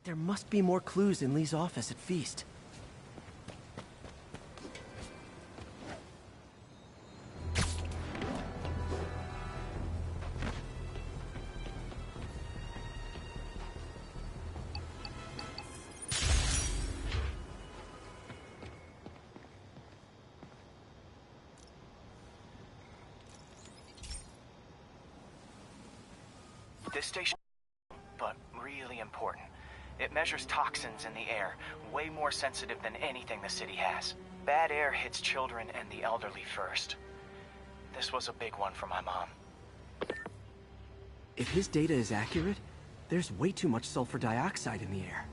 There must be more clues in Lee's office at Feast. This station, but really important. It measures toxins in the air, way more sensitive than anything the city has. Bad air hits children and the elderly first. This was a big one for my mom. If his data is accurate, there's way too much sulfur dioxide in the air.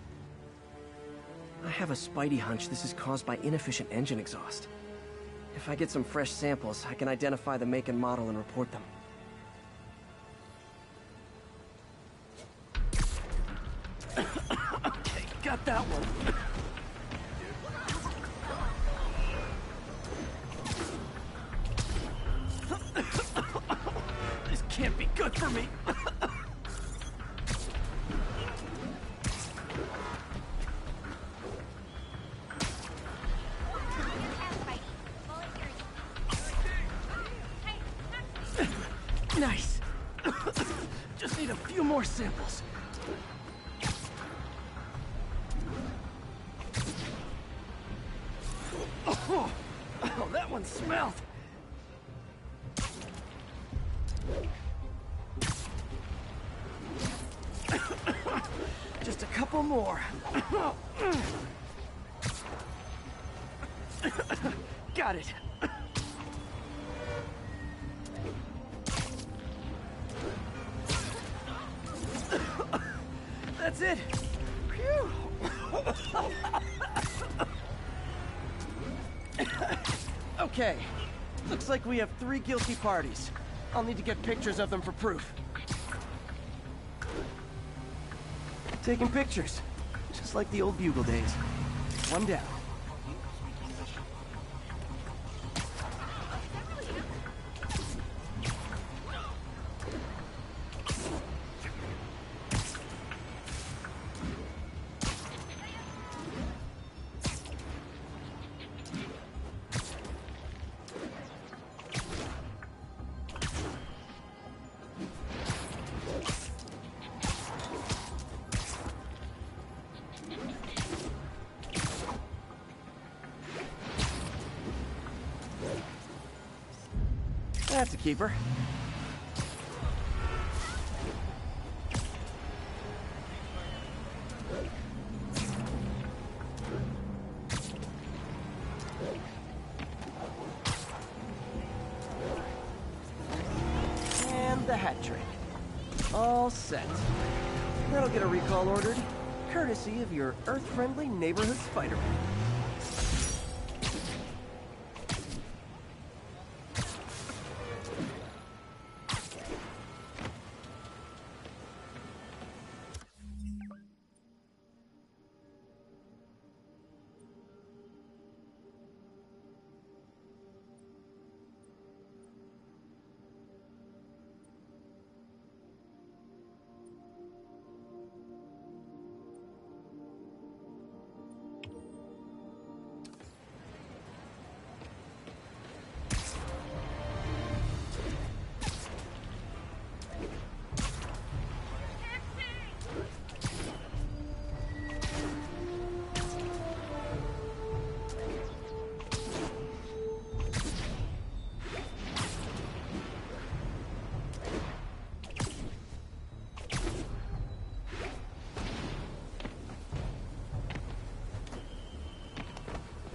I have a spidey hunch this is caused by inefficient engine exhaust. If I get some fresh samples, I can identify the make and model and report them. Okay, got that one. This can't be good for me. Nice. Just need a few more samples. Oh, that one smelled. Just a couple more. Got it. That's it. Phew. Okay. Looks like we have 3 guilty parties. I'll need to get pictures of them for proof. Taking pictures. Just like the old Bugle days. One down. That's a keeper. And the hat trick. All set. That'll get a recall ordered, courtesy of your Earth-friendly neighborhood Spider-Man.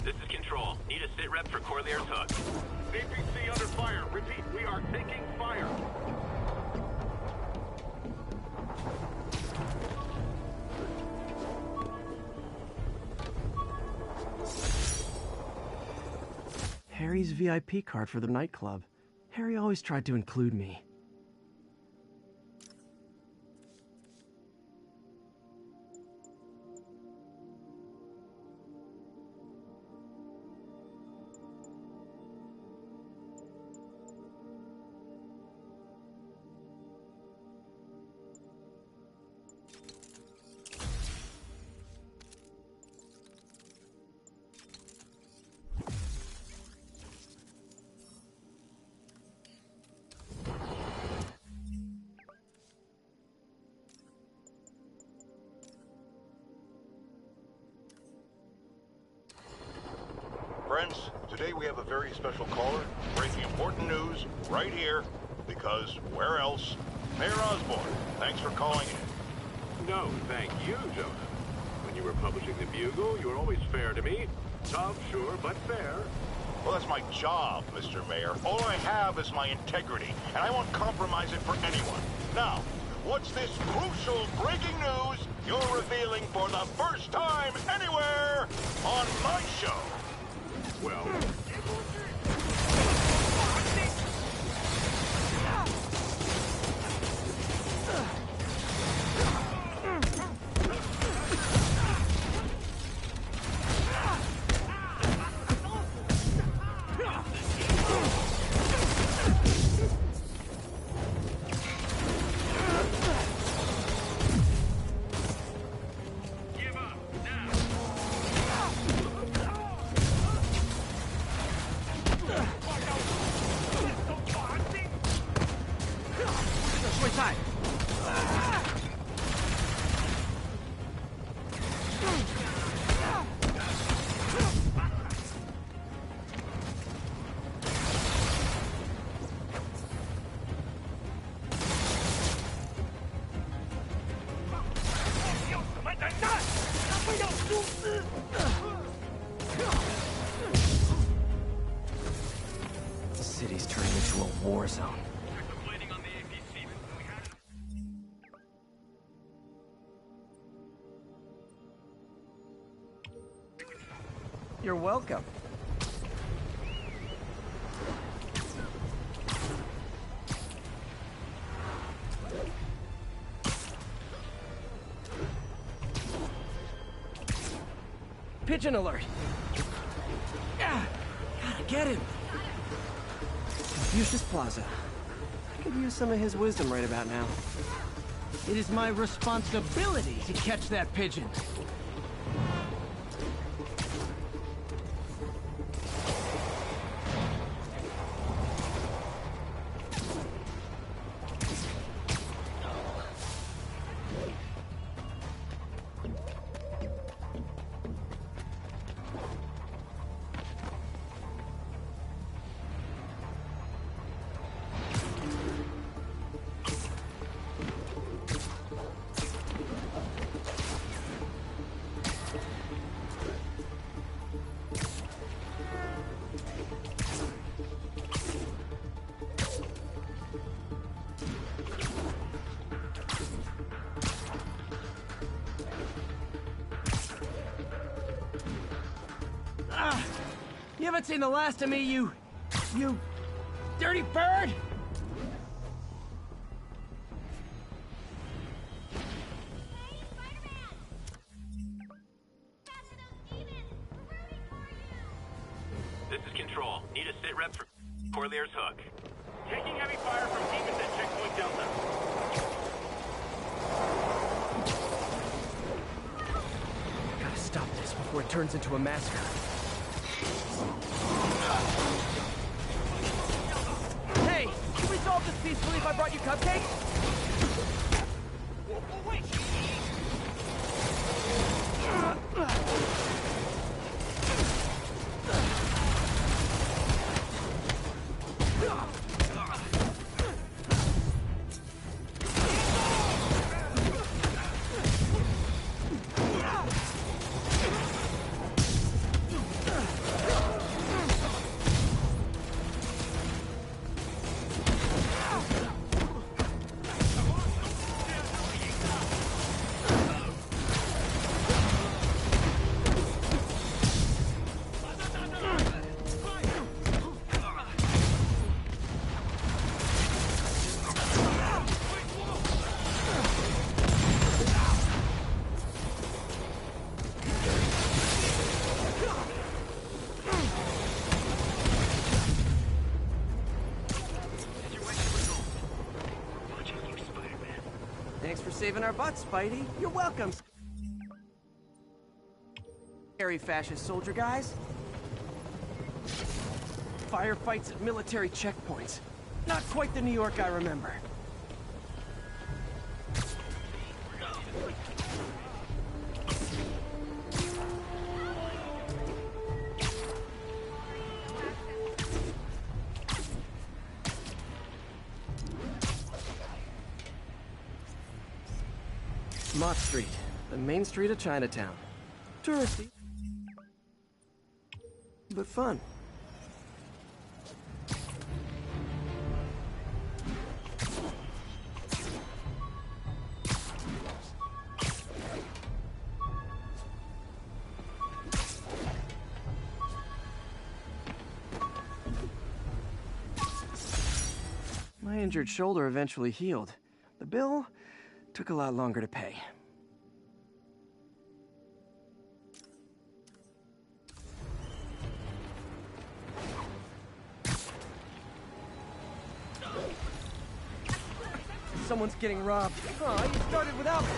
This is Control. Need a sit rep for Corlier's Hook. CPC under fire. Repeat, we are taking fire. Harry's VIP card for the nightclub. Harry always tried to include me. Friends, today we have a very special caller, breaking important news right here, because where else? Mayor Osborn, thanks for calling in. No, thank you, Jonah. When you were publishing the Bugle, you were always fair to me. Tough, sure, but fair. Well, that's my job, Mr. Mayor. All I have is my integrity, and I won't compromise it for anyone. Now, what's this crucial breaking news you're revealing for the first time anywhere on my show? Well, The city's turning into a war zone. You're welcome. Pigeon alert! Ah, gotta get him! Confucius Plaza. I could use some of his wisdom right about now. It is my responsibility to catch that pigeon. You haven't seen the last of me, you dirty bird! This is Control. Need a sit rep for Corlear's Hook. taking heavy fire from demons at Checkpoint Delta. Gotta stop this before it turns into a massacre. Hey, can we solve this peacefully if I brought you cupcakes? Wait! Thanks for saving our butts, Spidey. You're welcome. Scary fascist soldier guys. Firefights at military checkpoints. Not quite the New York I remember. Mott Street, the main street of Chinatown. Touristy, but fun. My injured shoulder eventually healed. The bill took a lot longer to pay. Someone's getting robbed. Oh, you started without me.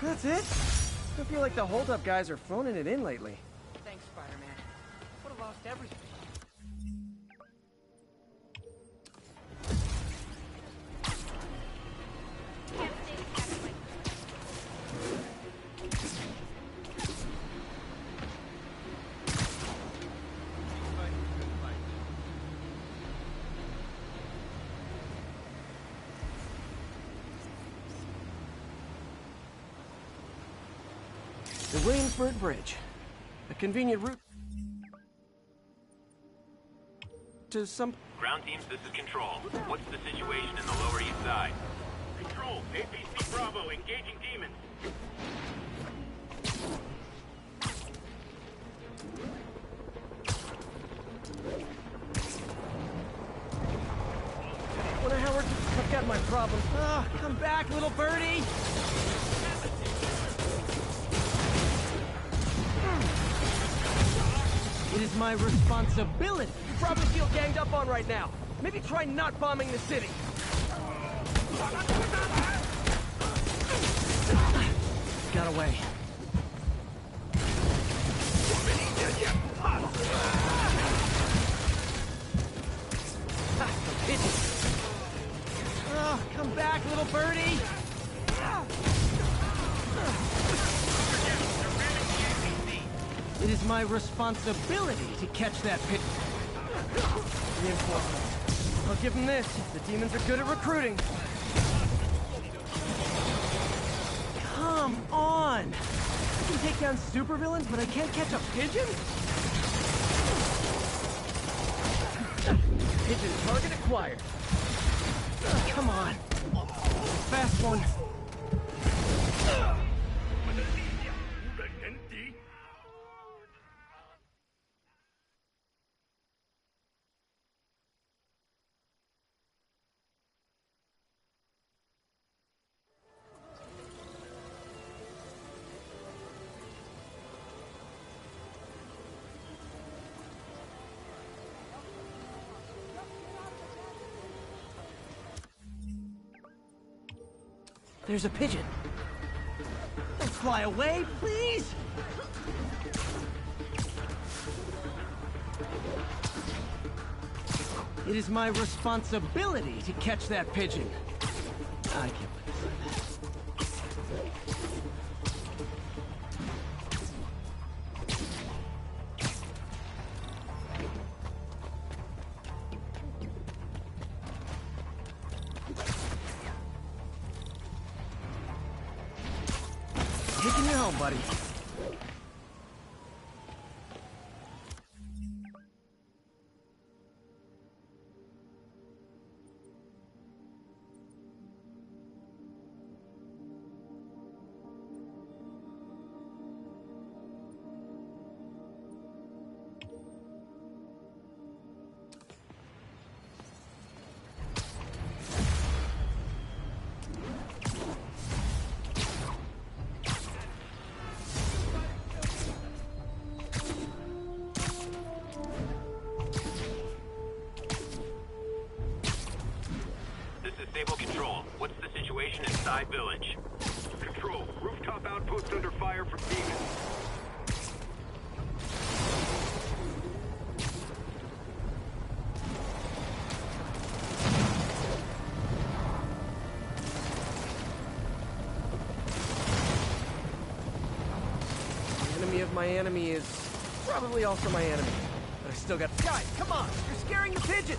That's it? I feel like the hold-up guys are phoning it in lately. Thanks, Spider-Man. Would have lost everything. The Williamsburg Bridge. A convenient route to some... Ground teams, this is Control. What's the situation in the Lower East Side? Control, APC Bravo, engaging demons. When Howard, I've got my problem. Ah, come back, little birdie! It is my responsibility. You probably feel ganged up on right now. Maybe try not bombing the city. Got away. Oh, come back, little birdie! It is my responsibility to catch that pit. Reinforcements. I'll give them this. The demons are good at recruiting. Come on! I can take down supervillains, but I can't catch a pigeon? Pigeon target acquired. Come on. Fast one. There's a pigeon. Don't fly away, please! It is my responsibility to catch that pigeon. I can't believe that. Taking you home, buddy. Disable control. What's the situation inside Village? Control, rooftop outpost under fire from demons. The enemy of my enemy is probably also my enemy. But I still got... Guys, come on! You're scaring the pigeon!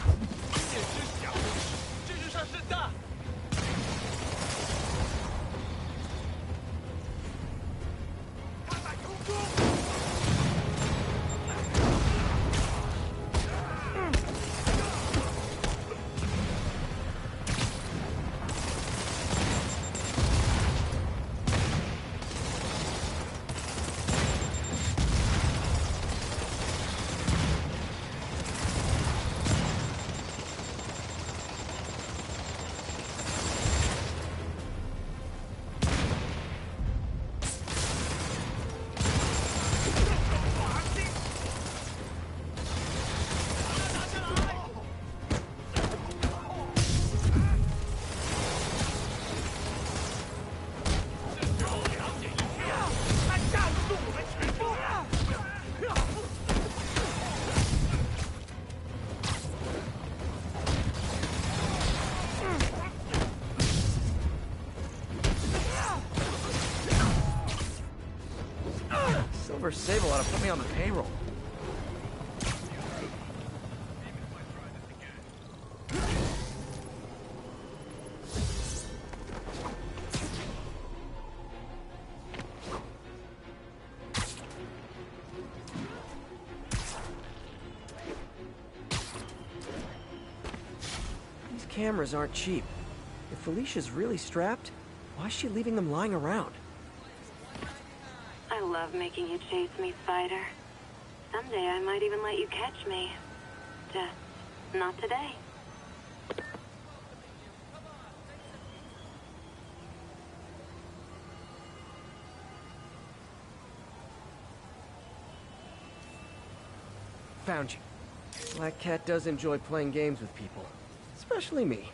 Silver Sable ought to put me on the payroll. These cameras aren't cheap. If Felicia's really strapped, why is she leaving them lying around? I love making you chase me, Spider. Someday I might even let you catch me. Just not today. Found you. Black Cat does enjoy playing games with people. Especially me.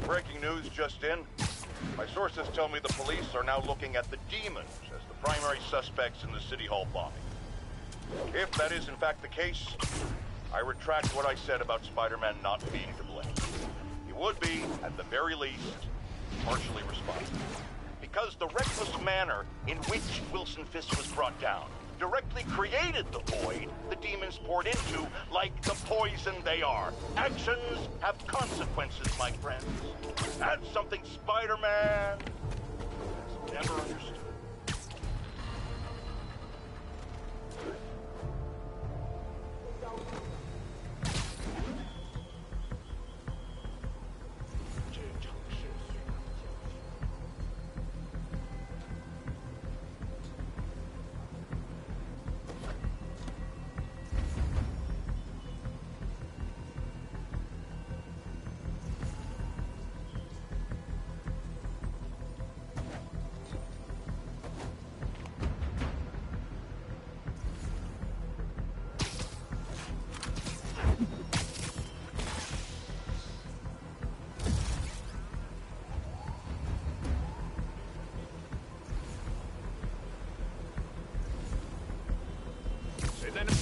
Breaking news just in. My sources tell me the police are now looking at the demons as the primary suspects in the City Hall bombing. If that is in fact the case, I retract what I said about Spider-Man not being to blame. He would be, at the very least, partially responsible. Because the reckless manner in which Wilson Fisk was brought down directly created the void the demons poured into, like the poison they are. Actions have consequences, my friends. That's something Spider-Man has never understood.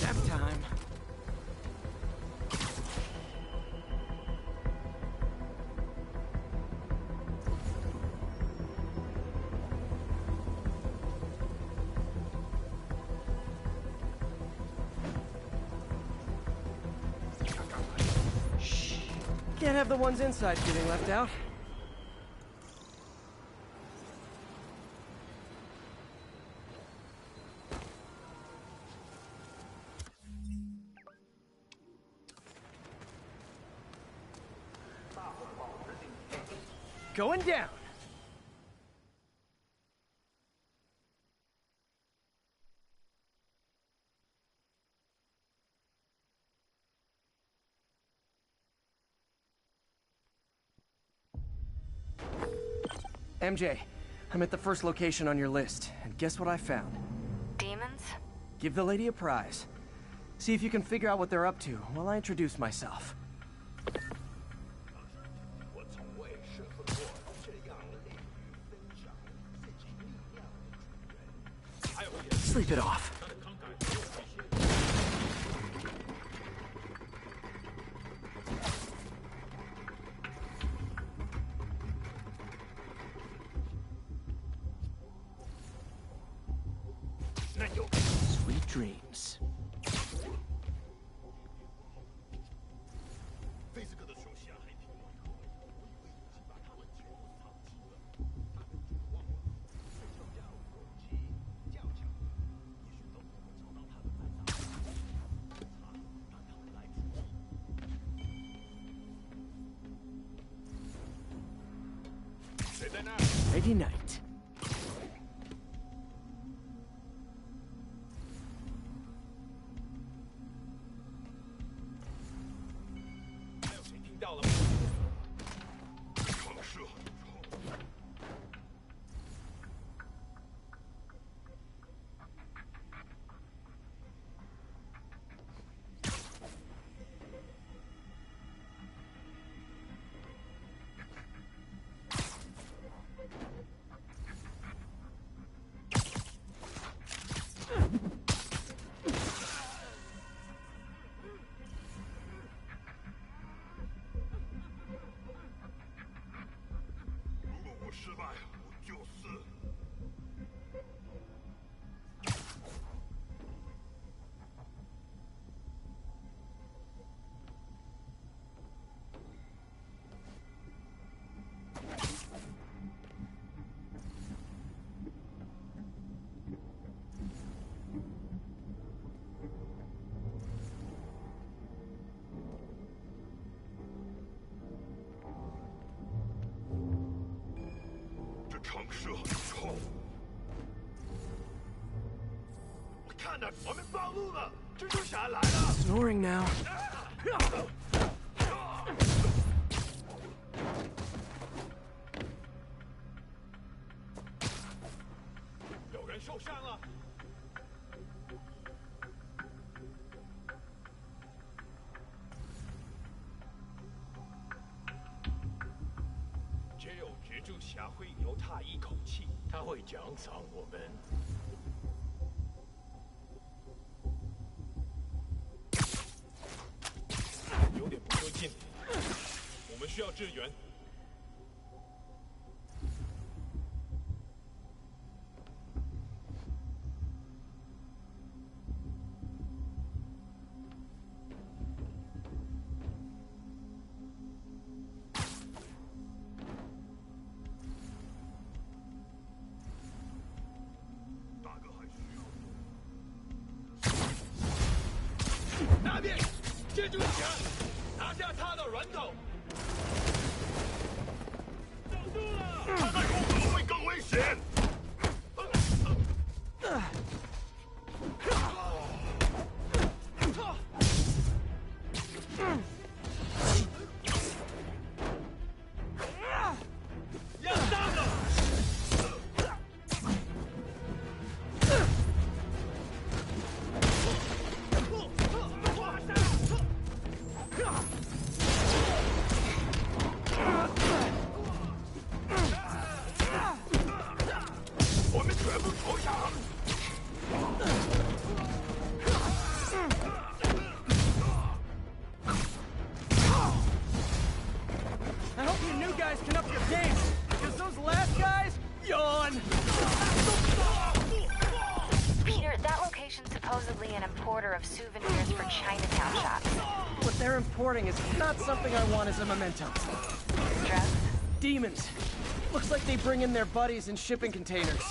Nap time. Shh. Can't have the ones inside getting left out. Going down. MJ, I'm at the first location on your list, and guess what I found? Demons? Give the lady a prize. See if you can figure out what they're up to while I introduce myself. Sleep it off. Sweet dreams. Ready night. Snoring now. Of souvenirs for Chinatown shops. What they're importing is not something I want as a memento. Drugs? Demons. Looks like they bring in their buddies in shipping containers.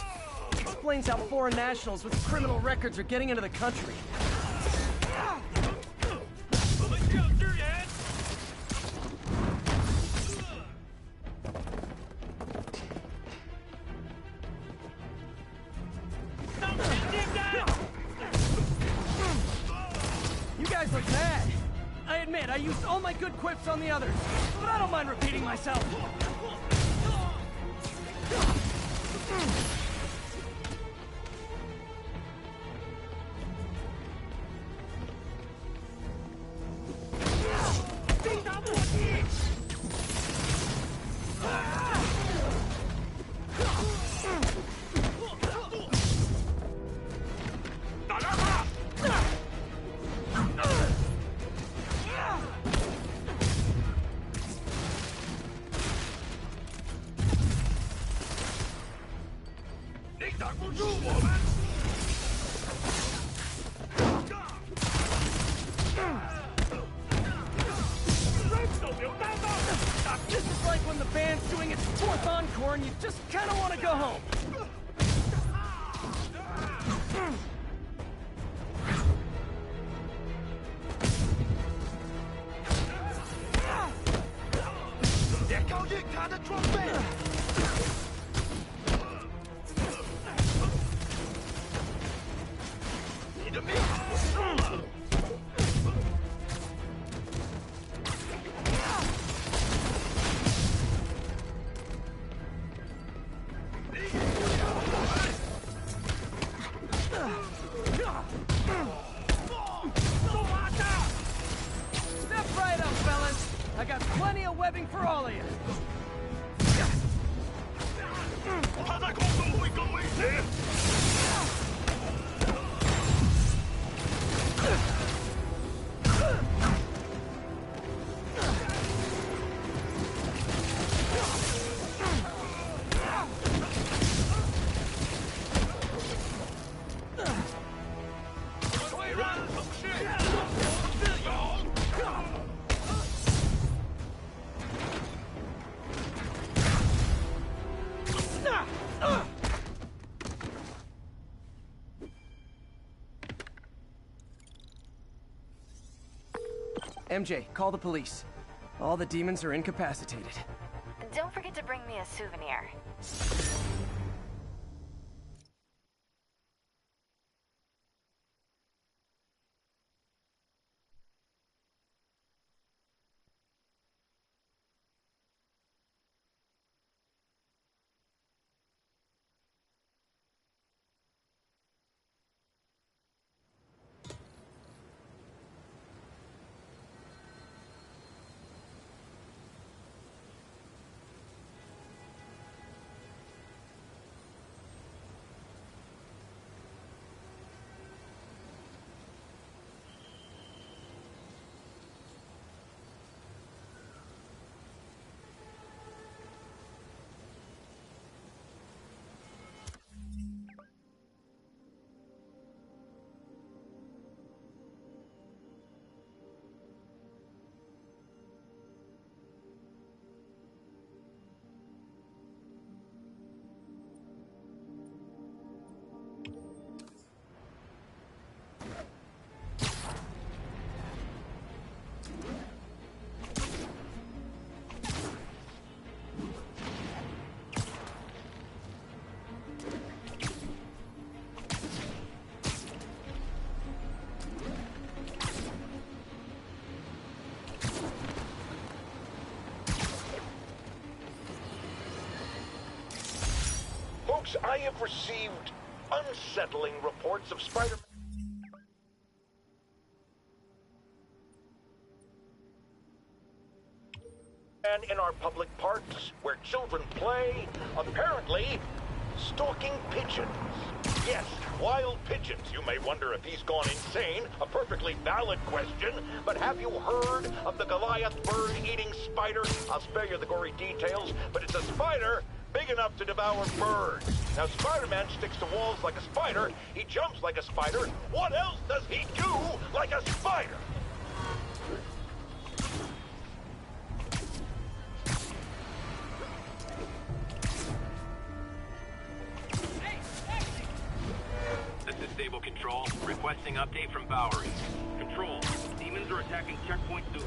Explains how foreign nationals with criminal records are getting into the country. I used all my good quips on the others, but I don't mind repeating myself. This is like when the band's doing its fourth encore and you just kind of want to go home. Step right up, fellas. I got plenty of webbing for all of you. MJ, call the police. All the demons are incapacitated. Don't forget to bring me a souvenir. Folks, I have received unsettling reports of Spider-Man in our public parks, where children play, apparently stalking pigeons. Yes, wild pigeons. You may wonder if he's gone insane. A perfectly valid question. But have you heard of the Goliath bird-eating spider? I'll spare you the gory details, but it's a spider big enough to devour birds. Now, Spider-Man sticks to walls like a spider. He jumps like a spider. What else does he do like a spider? This is Stable Control, requesting update from Bowery. Control, demons are attacking Checkpoint Zulu.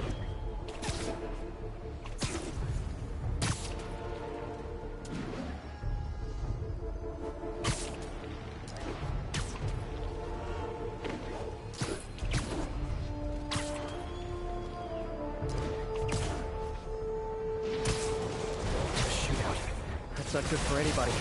Shootout. That's not good for anybody.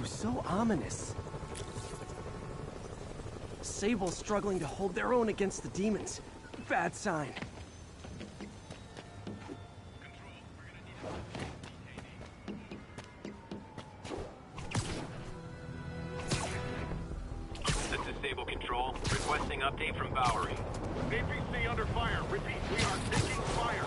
so ominous. Sable's struggling to hold their own against the demons. Bad sign. This is Sable Control, requesting update from Bowery. APC under fire. Repeat, we are taking fire.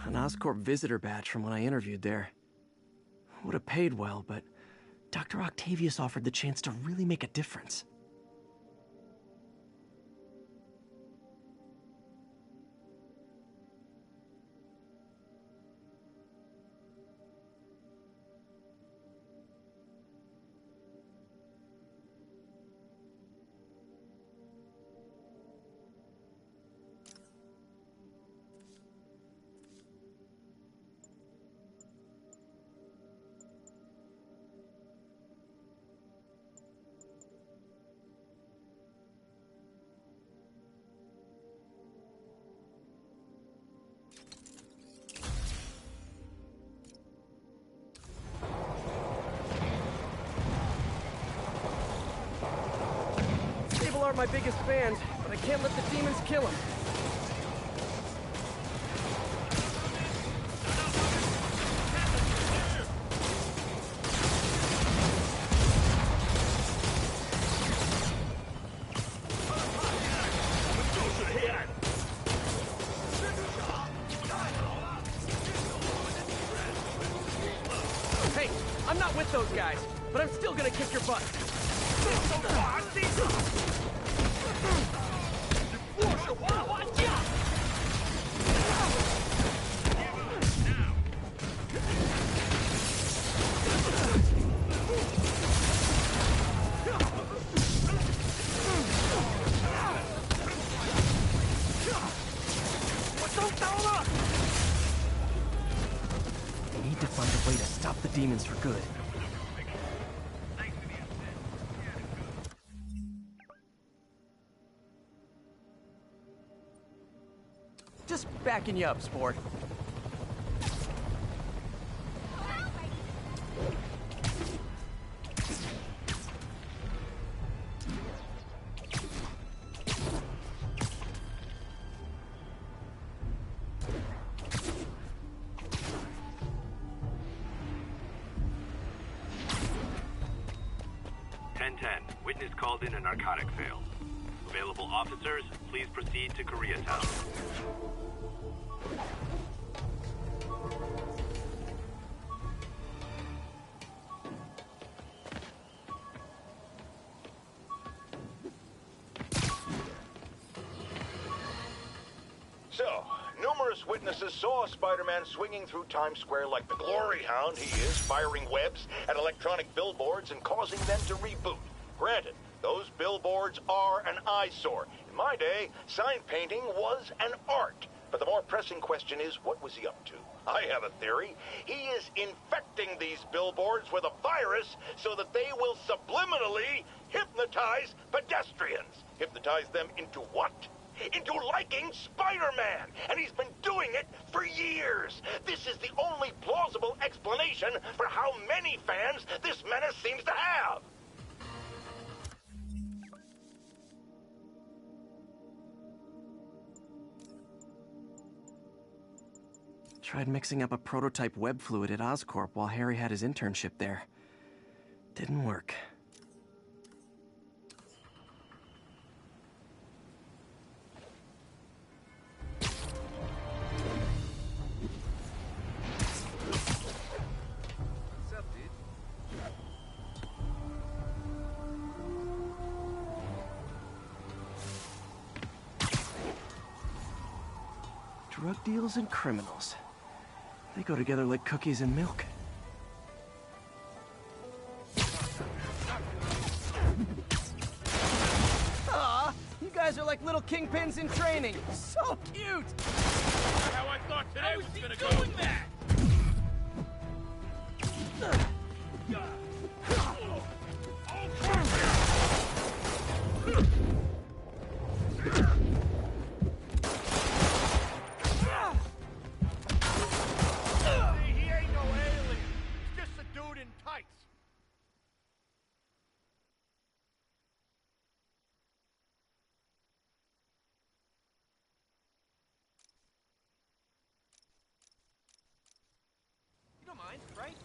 An Oscorp visitor badge from when I interviewed there. Would have paid well, but Dr. Octavius offered the chance to really make a difference. Sable aren't my biggest fans, but I can't let the demons kill them. Hey, I'm not with those guys, but I'm still gonna kick your butt. I need to find a way to stop the demons for good. Just backing you up, sport. Witness called in a narcotic fail. Available officers, please proceed to Koreatown. So, numerous witnesses saw Spider-Man swinging through Times Square like the glory hound he is, firing webs at electronic billboards and causing them to reboot. Granted, those billboards are an eyesore. In my day, sign painting was an art. But the more pressing question is, what was he up to? I have a theory. He is infecting these billboards with a virus so that they will subliminally hypnotize pedestrians. Hypnotize them into what? Into liking Spider-Man! And he's been doing it for years! This is the only plausible explanation for how many fans this menace seems to have! Tried mixing up a prototype web fluid at Oscorp while Harry had his internship there. Didn't work. Drug deals and criminals. They go together like cookies and milk. Ah! kingpins in training. So cute! How I thought today was gonna go. Doing that? He ain't no alien. He's just a dude in tights. You don't mind, right?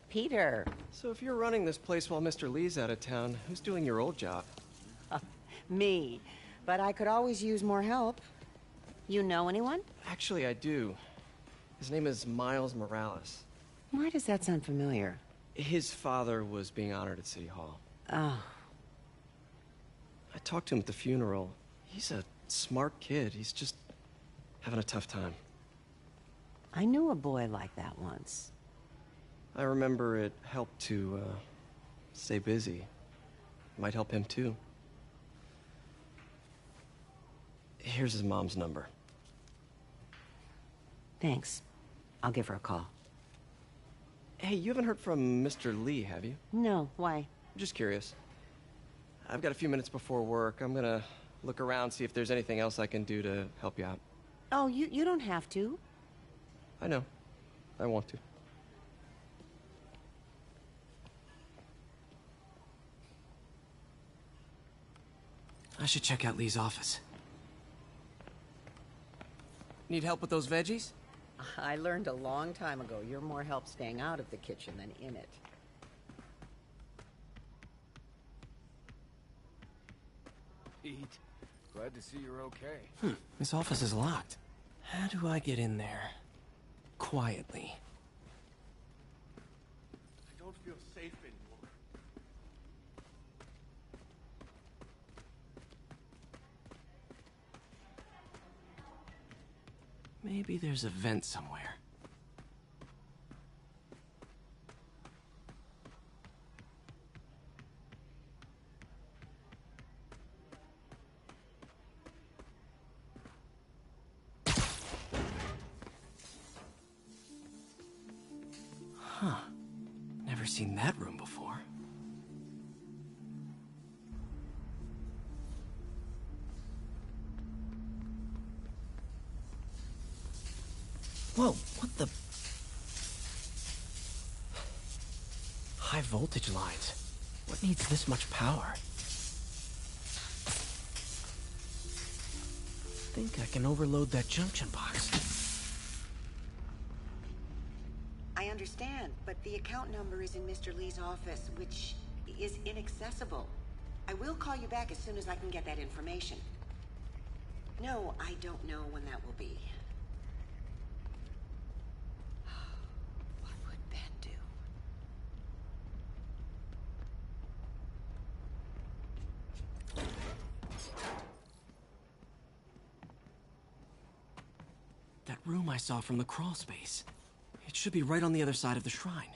Peter. So if you're running this place while Mr. Lee's out of town, who's doing your old job? Me. But I could always use more help. You know anyone? Actually, I do. His name is Miles Morales. Why does that sound familiar? His father was being honored at City Hall. Oh. I talked to him at the funeral. He's a smart kid. He's just having a tough time. I knew a boy like that once. I remember it helped to, stay busy. Might help him, too. Here's his mom's number. Thanks. I'll give her a call. Hey, you haven't heard from Mr. Lee, have you? No, why? Just curious. I've got a few minutes before work. I'm gonna look around, see if there's anything else I can do to help you out. Oh, you don't have to. I know. I want to. I should check out Lee's office. Need help with those veggies? I learned a long time ago you're more help staying out of the kitchen than in it. Pete, glad to see you're okay. This office is locked. How do I get in there? Quietly. I don't feel safe anymore. Maybe there's a vent somewhere. Huh. Never seen that room before. Whoa, what the? High voltage lines. What needs this much power? Think I can overload that junction box. I understand, but the account number is in Mr. Lee's office, which is inaccessible. I will call you back as soon as I can get that information. No, I don't know when that will be. What would Ben do? That room I saw from the crawl space. It should be right on the other side of the shrine.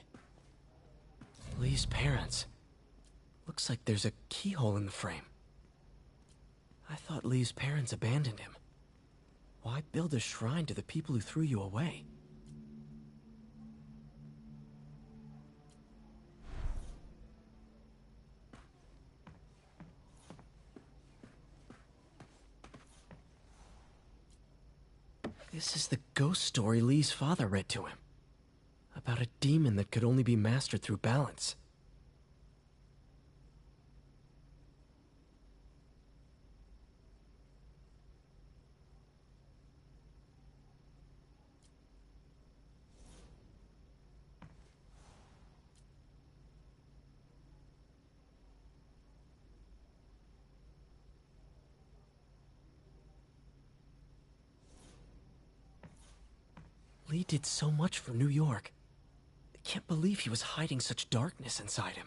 Lee's parents. Looks like there's a keyhole in the frame. I thought Lee's parents abandoned him. Why build a shrine to the people who threw you away? This is the ghost story Lee's father read to him. About a demon that could only be mastered through balance. Lee did so much for New York. I can't believe he was hiding such darkness inside him.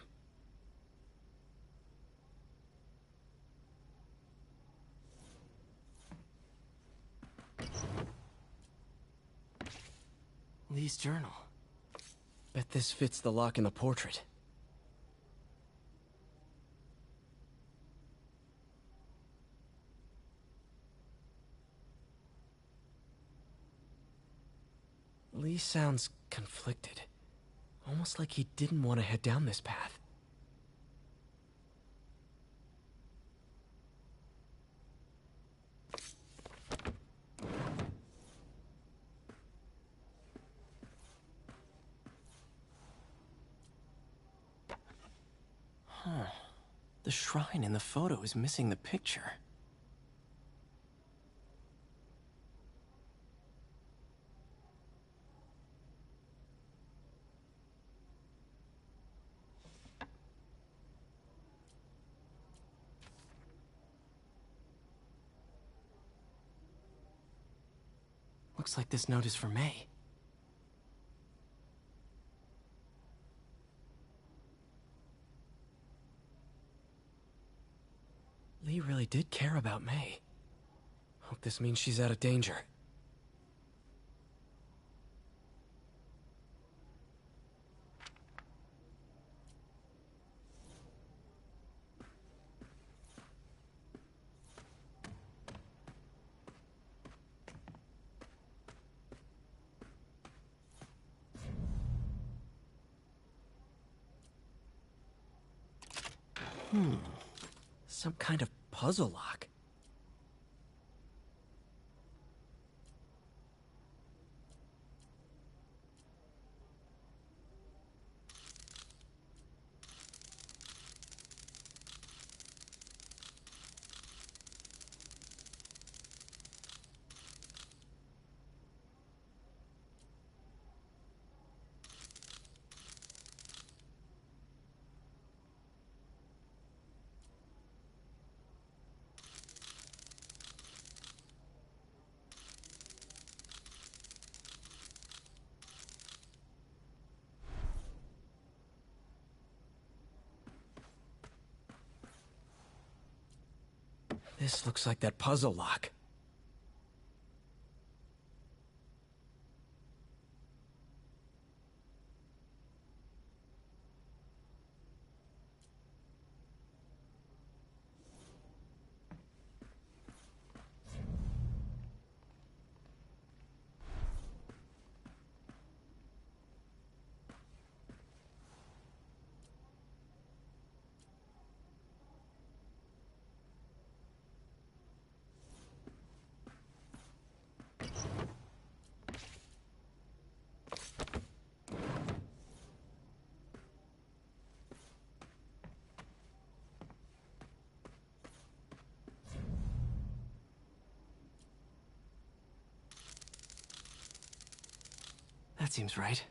Lee's journal. Bet this fits the lock in the portrait. Lee sounds conflicted. Almost like he didn't want to head down this path. Huh. The shrine in the photo is missing the picture. Looks like this note is for May. Lee really did care about May. Hope this means she's out of danger. Some kind of puzzle lock. This looks like that puzzle lock. That seems right.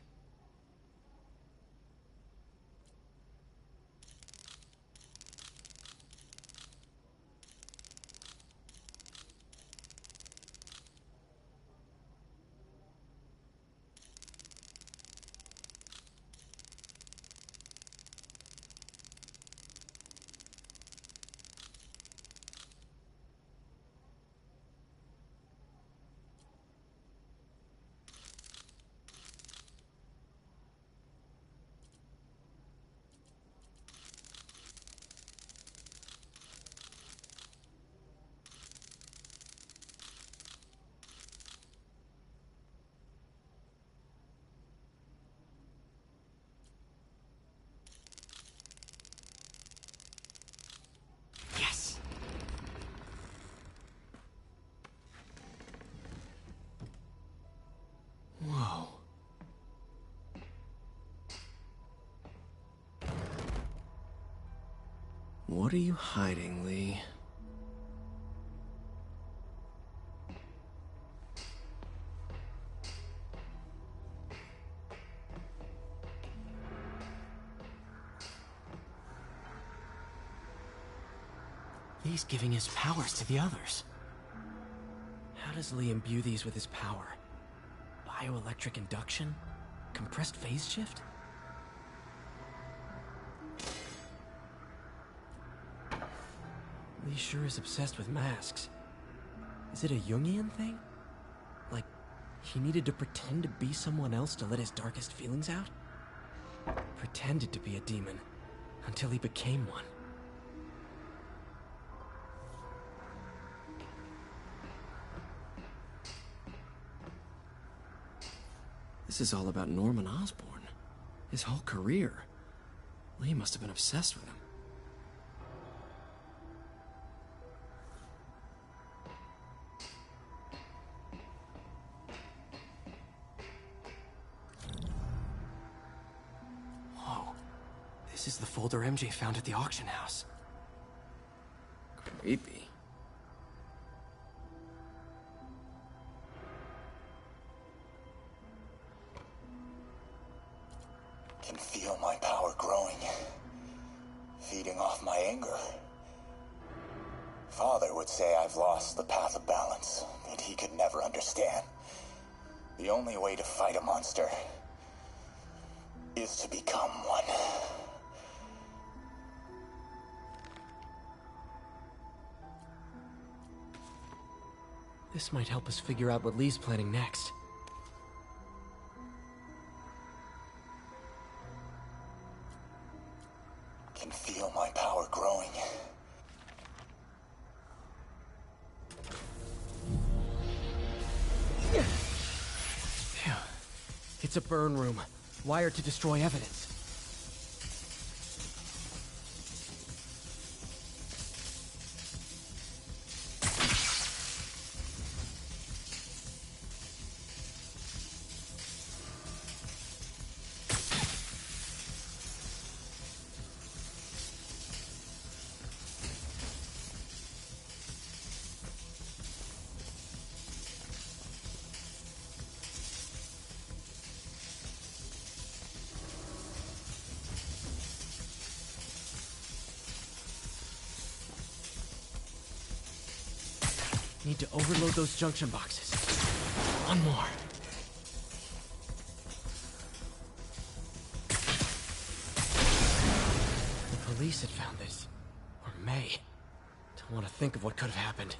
What are you hiding, Lee? Lee's giving his powers to the others. How does Lee imbue these with his power? Bioelectric induction? Compressed phase shift? Lee sure is obsessed with masks. Is it a Jungian thing? Like, he needed to pretend to be someone else to let his darkest feelings out? Pretended to be a demon, until he became one. This is all about Norman Osborn. His whole career. Lee must have been obsessed with him. Whoa. This is the folder MJ found at the auction house. Creepy. Can feel my power growing, feeding off my anger. Father would say I've lost the path of balance, that he could never understand. The only way to fight a monster is to become one. This might help us figure out what Lee's planning next. Can feel my power growing. Phew. It's a burn room, wired to destroy evidence. Need to overload those junction boxes. One more. The police had found this. Or May. Don't want to think of what could have happened.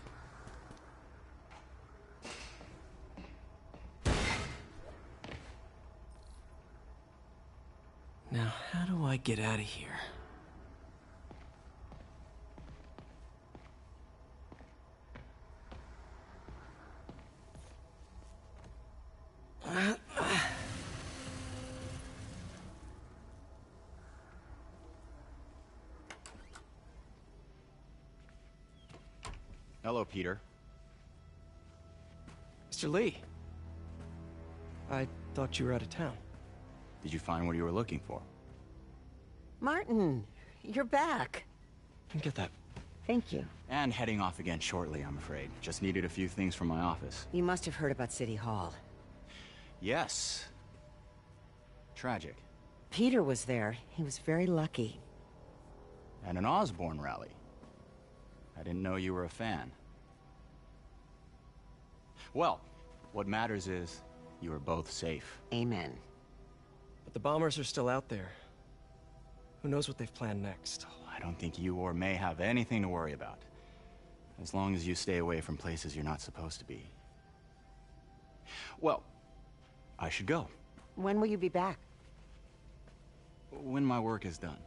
Now, how do I get out of here? Hello, Peter. Mr. Lee. I thought you were out of town. Did you find what you were looking for? Martin, you're back. Get that. Thank you. And heading off again shortly, I'm afraid. Just needed a few things from my office. You must have heard about City Hall. Yes. Tragic. Peter was there. He was very lucky. At an Osborn rally. I didn't know you were a fan. Well, what matters is you are both safe. Amen. But the bombers are still out there. Who knows what they've planned next? I don't think you or May have anything to worry about. As long as you stay away from places you're not supposed to be. Well, I should go. When will you be back? When my work is done.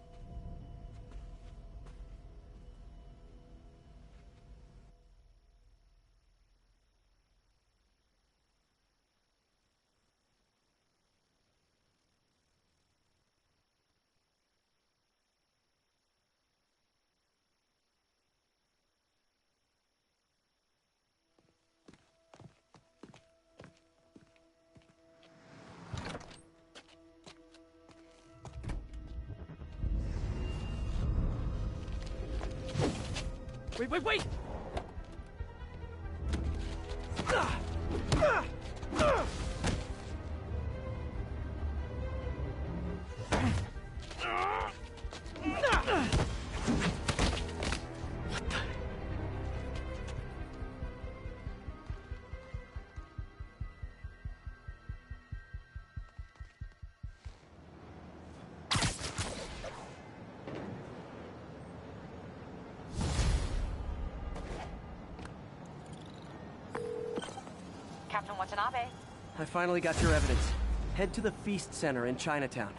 Wait! Captain Watanabe. I finally got your evidence. Head to the Feast Center in Chinatown.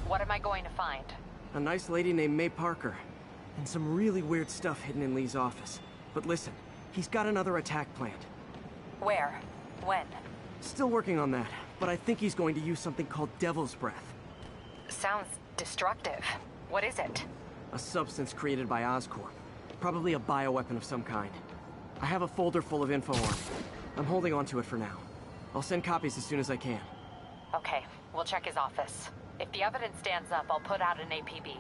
What am I going to find? A nice lady named May Parker. And some really weird stuff hidden in Lee's office. But listen, he's got another attack planned. Where? When? Still working on that, but I think he's going to use something called Devil's Breath. Sounds destructive. What is it? A substance created by Oscorp. Probably a bioweapon of some kind. I have a folder full of info on it. I'm holding on to it for now. I'll send copies as soon as I can. Okay, we'll check his office. If the evidence stands up, I'll put out an APB.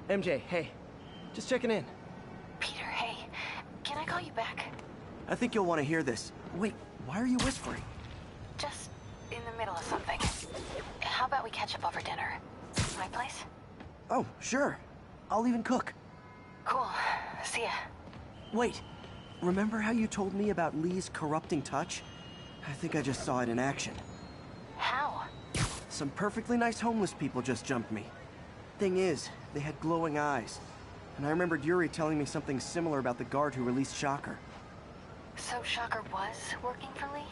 MJ, hey. Just checking in. Peter, hey. Can I call you back? I think you'll want to hear this. Wait, why are you whispering? Just in the middle of something. How about we catch up over dinner? My place? Oh, sure. I'll even cook. Cool. See ya. Wait. Remember how you told me about Lee's corrupting touch? I think I just saw it in action. How? Some perfectly nice homeless people just jumped me. Thing is, they had glowing eyes. And I remembered Yuri telling me something similar about the guard who released Shocker. So Shocker was working for Lee?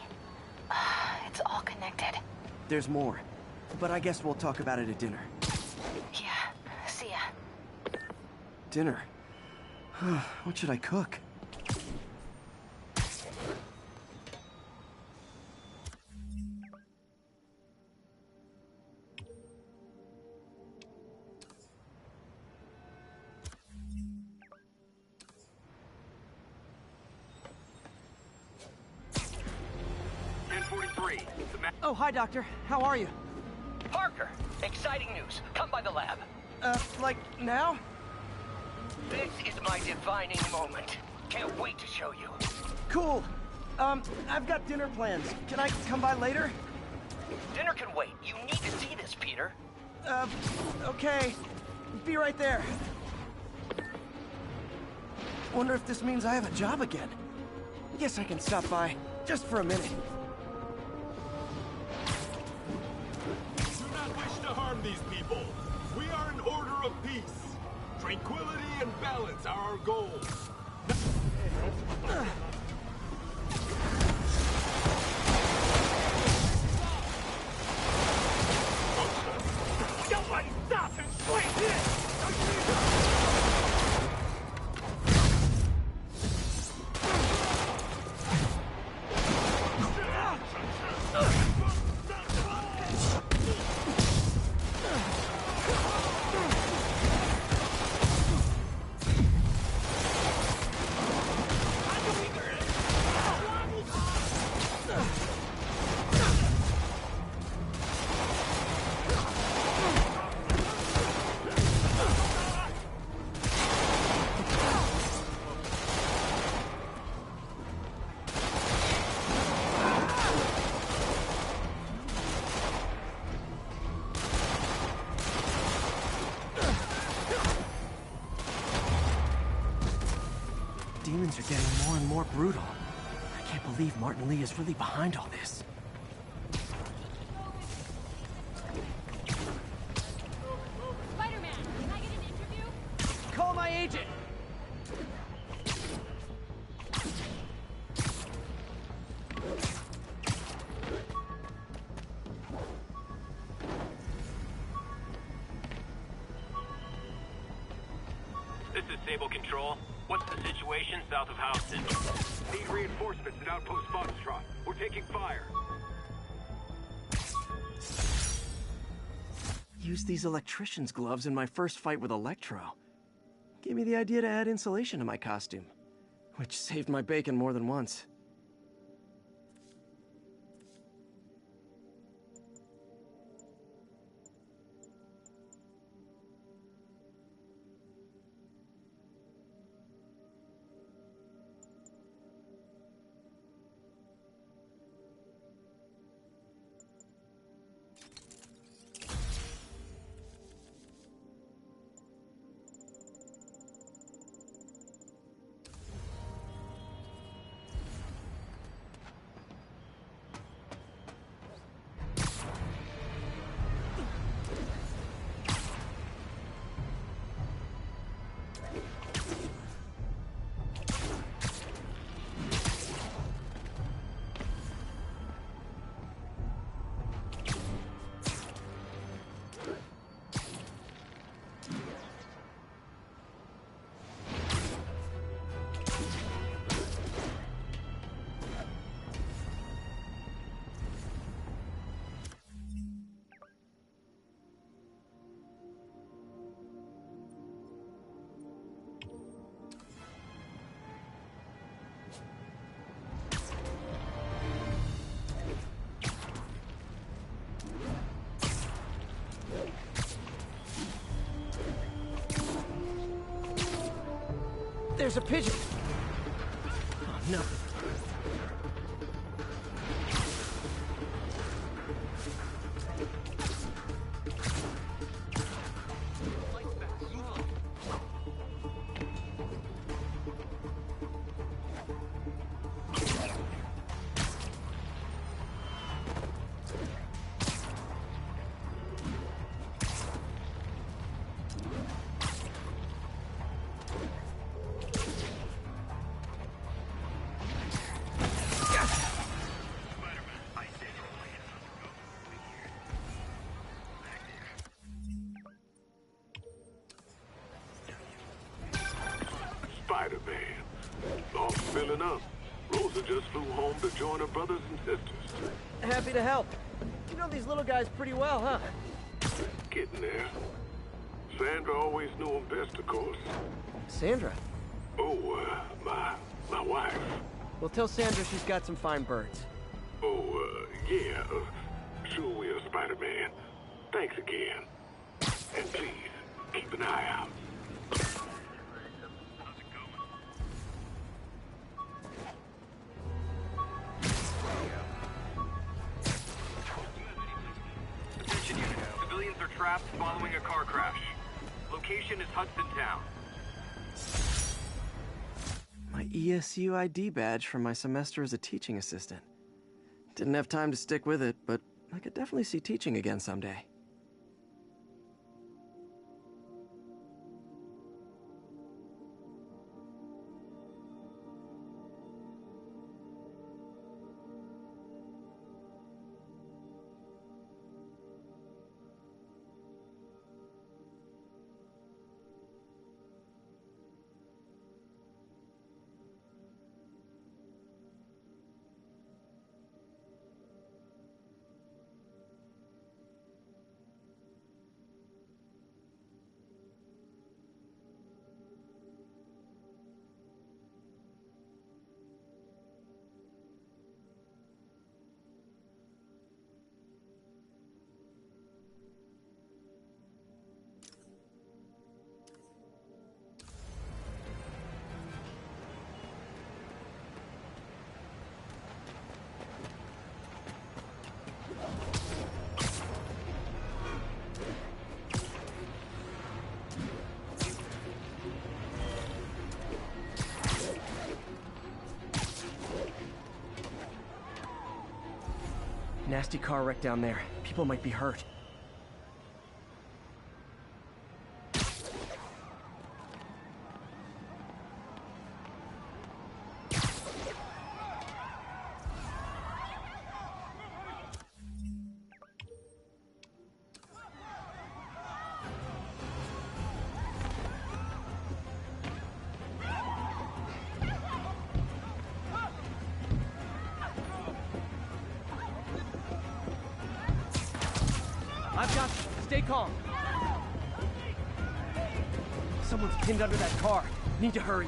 It's all connected. There's more. But I guess we'll talk about it at dinner. Yeah. See ya. Dinner? What should I cook? Oh, hi, Doctor. How are you? Parker, exciting news. Come by the lab. Like now? This is my defining moment. Can't wait to show you. Cool. I've got dinner plans. Can I come by later? Dinner can wait. You need to see this, Peter. Okay. Be right there. Wonder if this means I have a job again. Guess I can stop by, just for a minute. Do not wish to harm these people. We are an order of peace. Tranquility and balance are our goals. Somebody stop and swing this! Demons are getting more and more brutal. I can't believe Martin Lee is really behind all this. Spider-Man, can I get an interview? Call my agent! This is Sable Control. What's the situation south of Houston? Need reinforcements at Outpost Foxtrot. We're taking fire. Used these electrician's gloves in my first fight with Electro. Gave me the idea to add insulation to my costume. which saved my bacon more than once. There's a pigeon! Oh, no. Spider-Man. All filling up. Rosa just flew home to join her brothers and sisters. Happy to help. You know these little guys pretty well, huh? Getting there. Sandra always knew him best, of course. Sandra? Oh, my wife. Well, tell Sandra she's got some fine birds. Oh, yeah. Sure will, Spider-Man. Thanks again. And please, keep an eye out. Civilians are trapped following a car crash. Location is Hudson Town. My ESU ID badge from my semester as a teaching assistant. Didn't have time to stick with it, but I could definitely see teaching again someday. Nasty car wreck down there. People might be hurt. I've got you. Stay calm. Someone's pinned under that car. Need to hurry.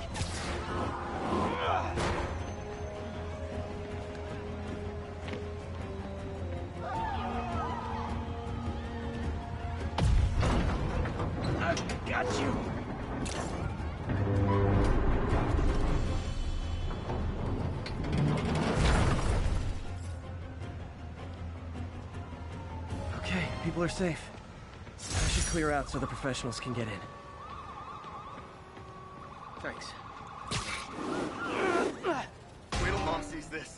Got you! Okay, people are safe. I should clear out so the professionals can get in. Thanks. Wait till Mom sees this.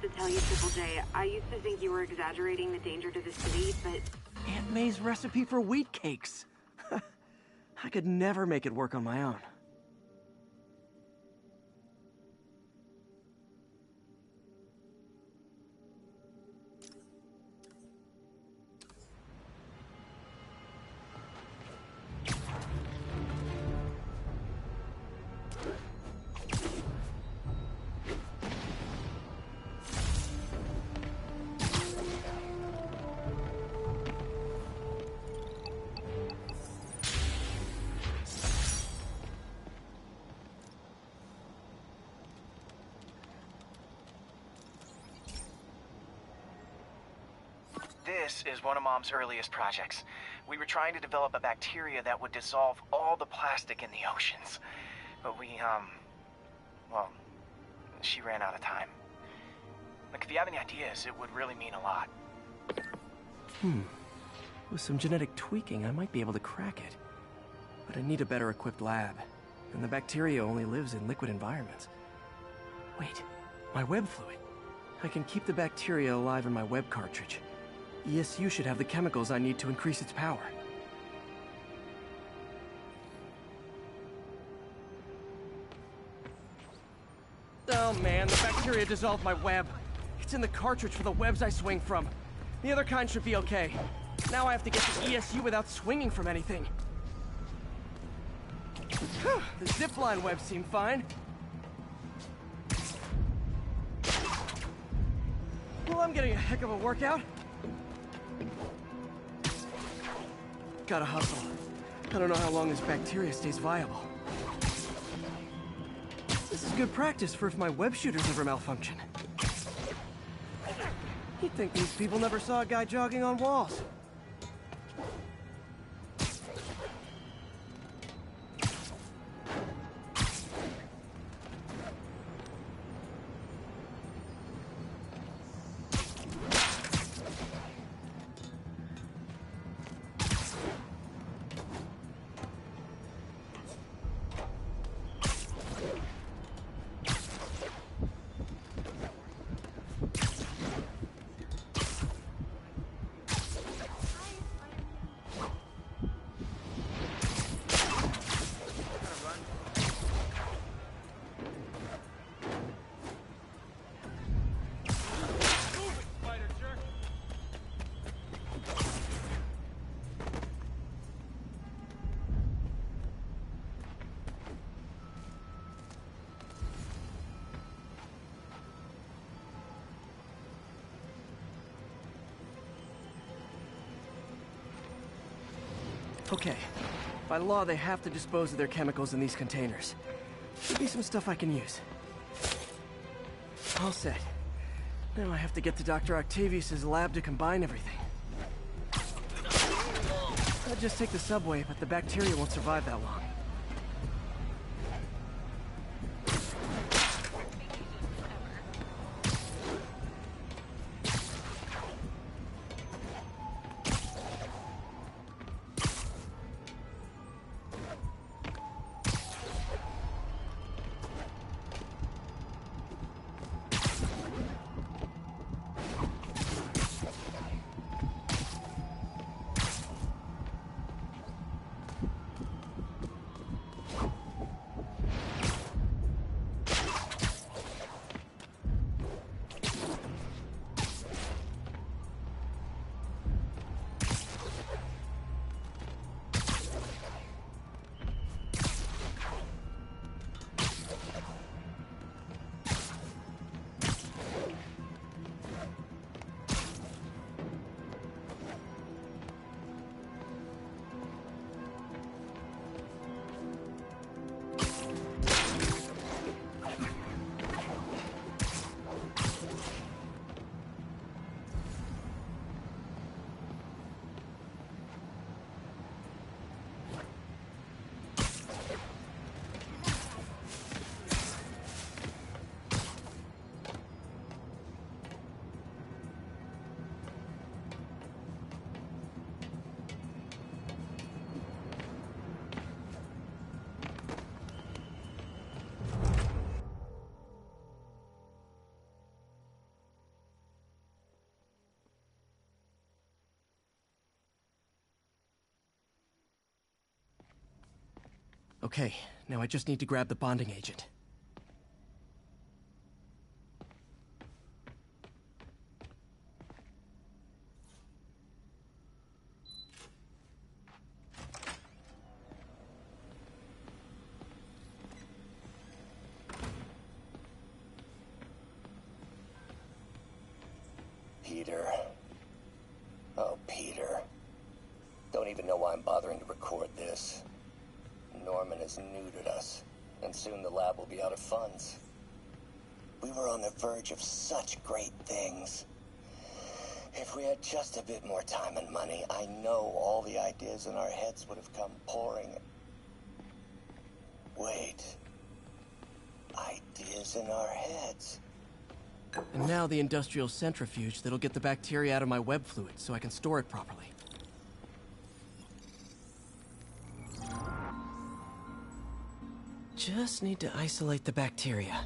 To tell you, Triple J, I used to think you were exaggerating the danger to the city, but... Aunt May's recipe for wheat cakes. I could never make it work on my own. This is one of Mom's earliest projects. We were trying to develop a bacteria that would dissolve all the plastic in the oceans. But well, she ran out of time. Look, if you have any ideas, it would really mean a lot. With some genetic tweaking, I might be able to crack it. But I need a better equipped lab. And the bacteria only lives in liquid environments. Wait, my web fluid. I can keep the bacteria alive in my web cartridge. ESU should have the chemicals I need to increase its power. Oh man, the bacteria dissolved my web. It's in the cartridge for the webs I swing from. The other kind should be okay. Now I have to get to ESU without swinging from anything. The zipline webs seem fine. Well, I'm getting a heck of a workout. Gotta hustle. I don't know how long this bacteria stays viable. This is good practice for if my web shooters ever malfunction. You'd think these people never saw a guy jogging on walls. Okay. By law, they have to dispose of their chemicals in these containers. Should be some stuff I can use. All set. Now I have to get to Dr. Octavius's lab to combine everything. I'd just take the subway, but the bacteria won't survive that long. Okay, now I just need to grab the bonding agent. Peter. Oh, Peter. Don't even know why I'm bothering to record this. Norman has neutered us, and soon the lab will be out of funds. We were on the verge of such great things. If we had just a bit more time and money, I know all the ideas in our heads would have come pouring. Wait. Ideas in our heads. And now the industrial centrifuge that'll get the bacteria out of my web fluid so I can store it properly. Just need to isolate the bacteria.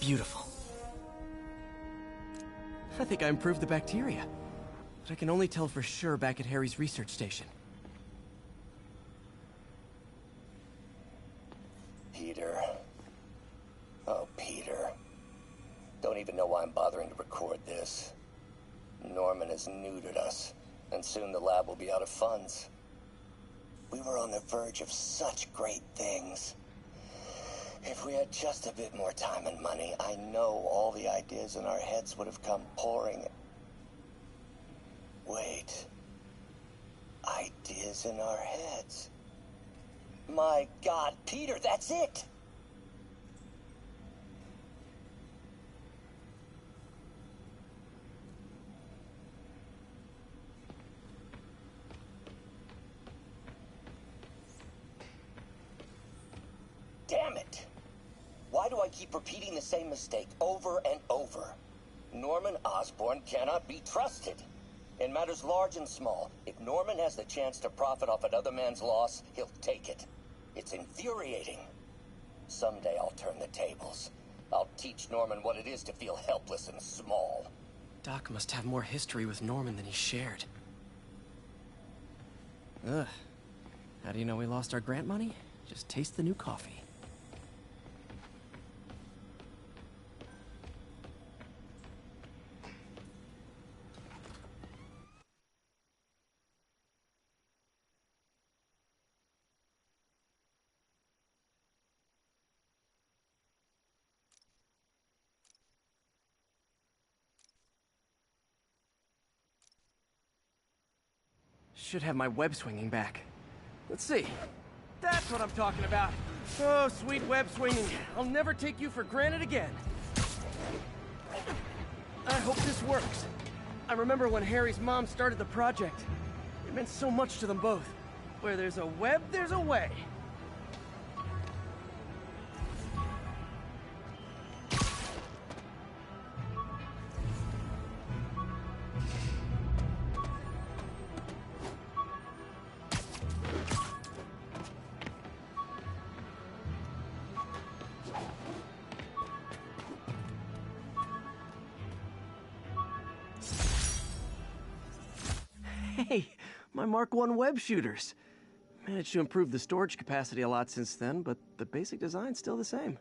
Beautiful. I think I improved the bacteria. But I can only tell for sure back at Harry's research station. Peter. Oh, Peter. Don't even know why I'm bothering to record this. Norman has neutered us, and soon the lab will be out of funds. We were on the verge of such great things. If we had just a bit more time and money, I know all the ideas in our heads would have come pouring. Wait. Ideas in our heads. My God, Peter, that's it! Damn it! Why do I keep repeating the same mistake over and over? Norman Osborn cannot be trusted. In matters large and small, if Norman has the chance to profit off another man's loss, he'll take it. It's infuriating. Someday I'll turn the tables. I'll teach Norman what it is to feel helpless and small. Doc must have more history with Norman than he shared. Ugh. How do you know we lost our grant money? Just taste the new coffee. Should have my web swinging back. Let's see. That's what I'm talking about. Oh, sweet web swinging. I'll never take you for granted again. I hope this works. I remember when Harry's mom started the project. It meant so much to them both. Where there's a web, there's a way. Hey, my Mark I web shooters. Managed to improve the storage capacity a lot since then, but the basic design's still the same.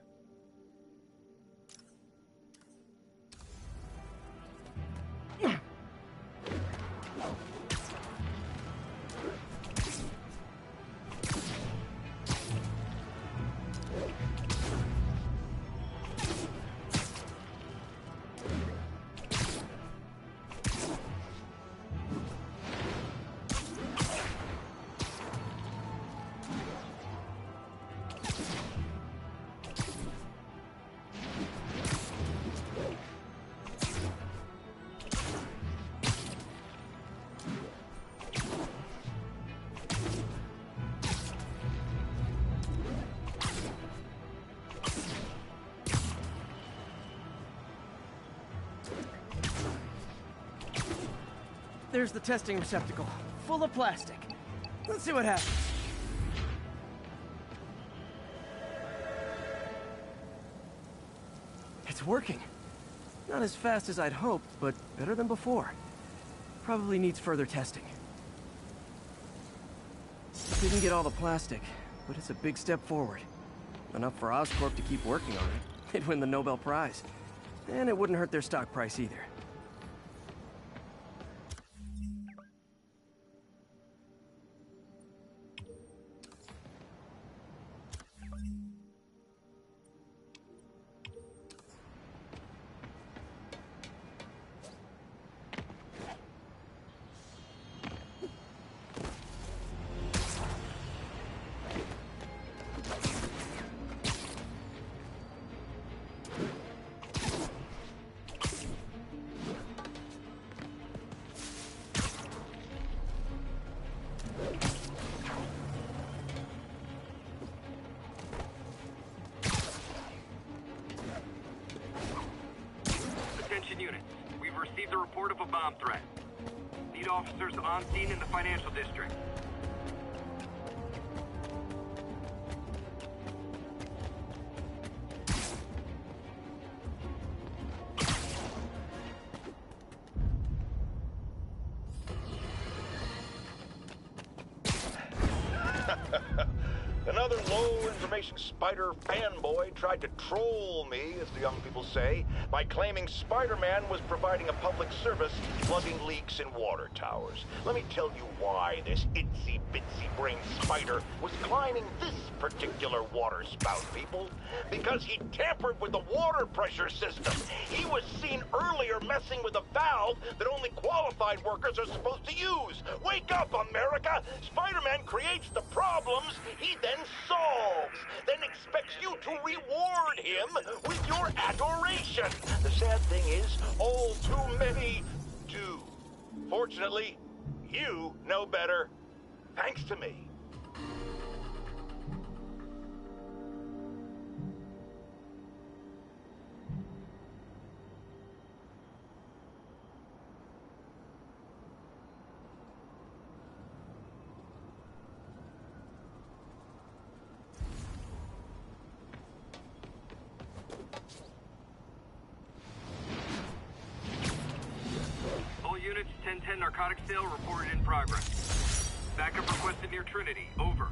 There's the testing receptacle, full of plastic. Let's see what happens. It's working. Not as fast as I'd hoped, but better than before. Probably needs further testing. Didn't get all the plastic, but it's a big step forward. Enough for Oscorp to keep working on it. They'd win the Nobel Prize. And it wouldn't hurt their stock price either. Units. We've received a report of a bomb threat. Need officers on scene in the financial district. Another low-information Spider fanboy tried to troll me, as the young people say, by claiming Spider-Man was providing a public service plugging leaks in water towers. Let me tell you why this itsy-bitsy-brain spider was climbing this particular water spout, people. Because he tampered with the water pressure system. He was seen earlier messing with a valve that only qualified workers are supposed to use. Wake up, America! Spider-Man creates the problems he then solves, then expects you to reward him with your adoration. The sad thing is, all too many do. Fortunately, you know better, thanks to me. All units, 1010 narcotics sale reported in progress. Backup requested near Trinity. Over.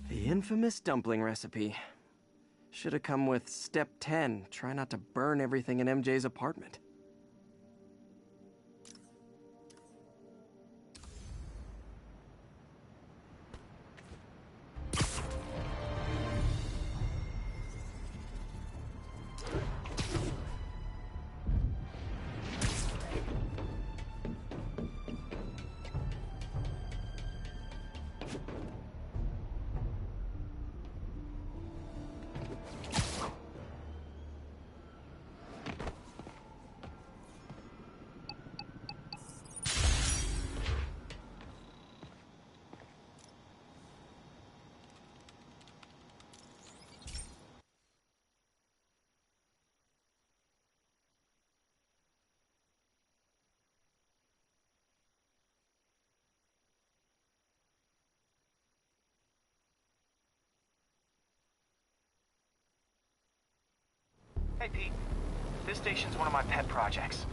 The infamous dumpling recipe. Should have come with step 10. Try not to burn everything in MJ's apartment. Hey, Pete. This station's one of my pet projects.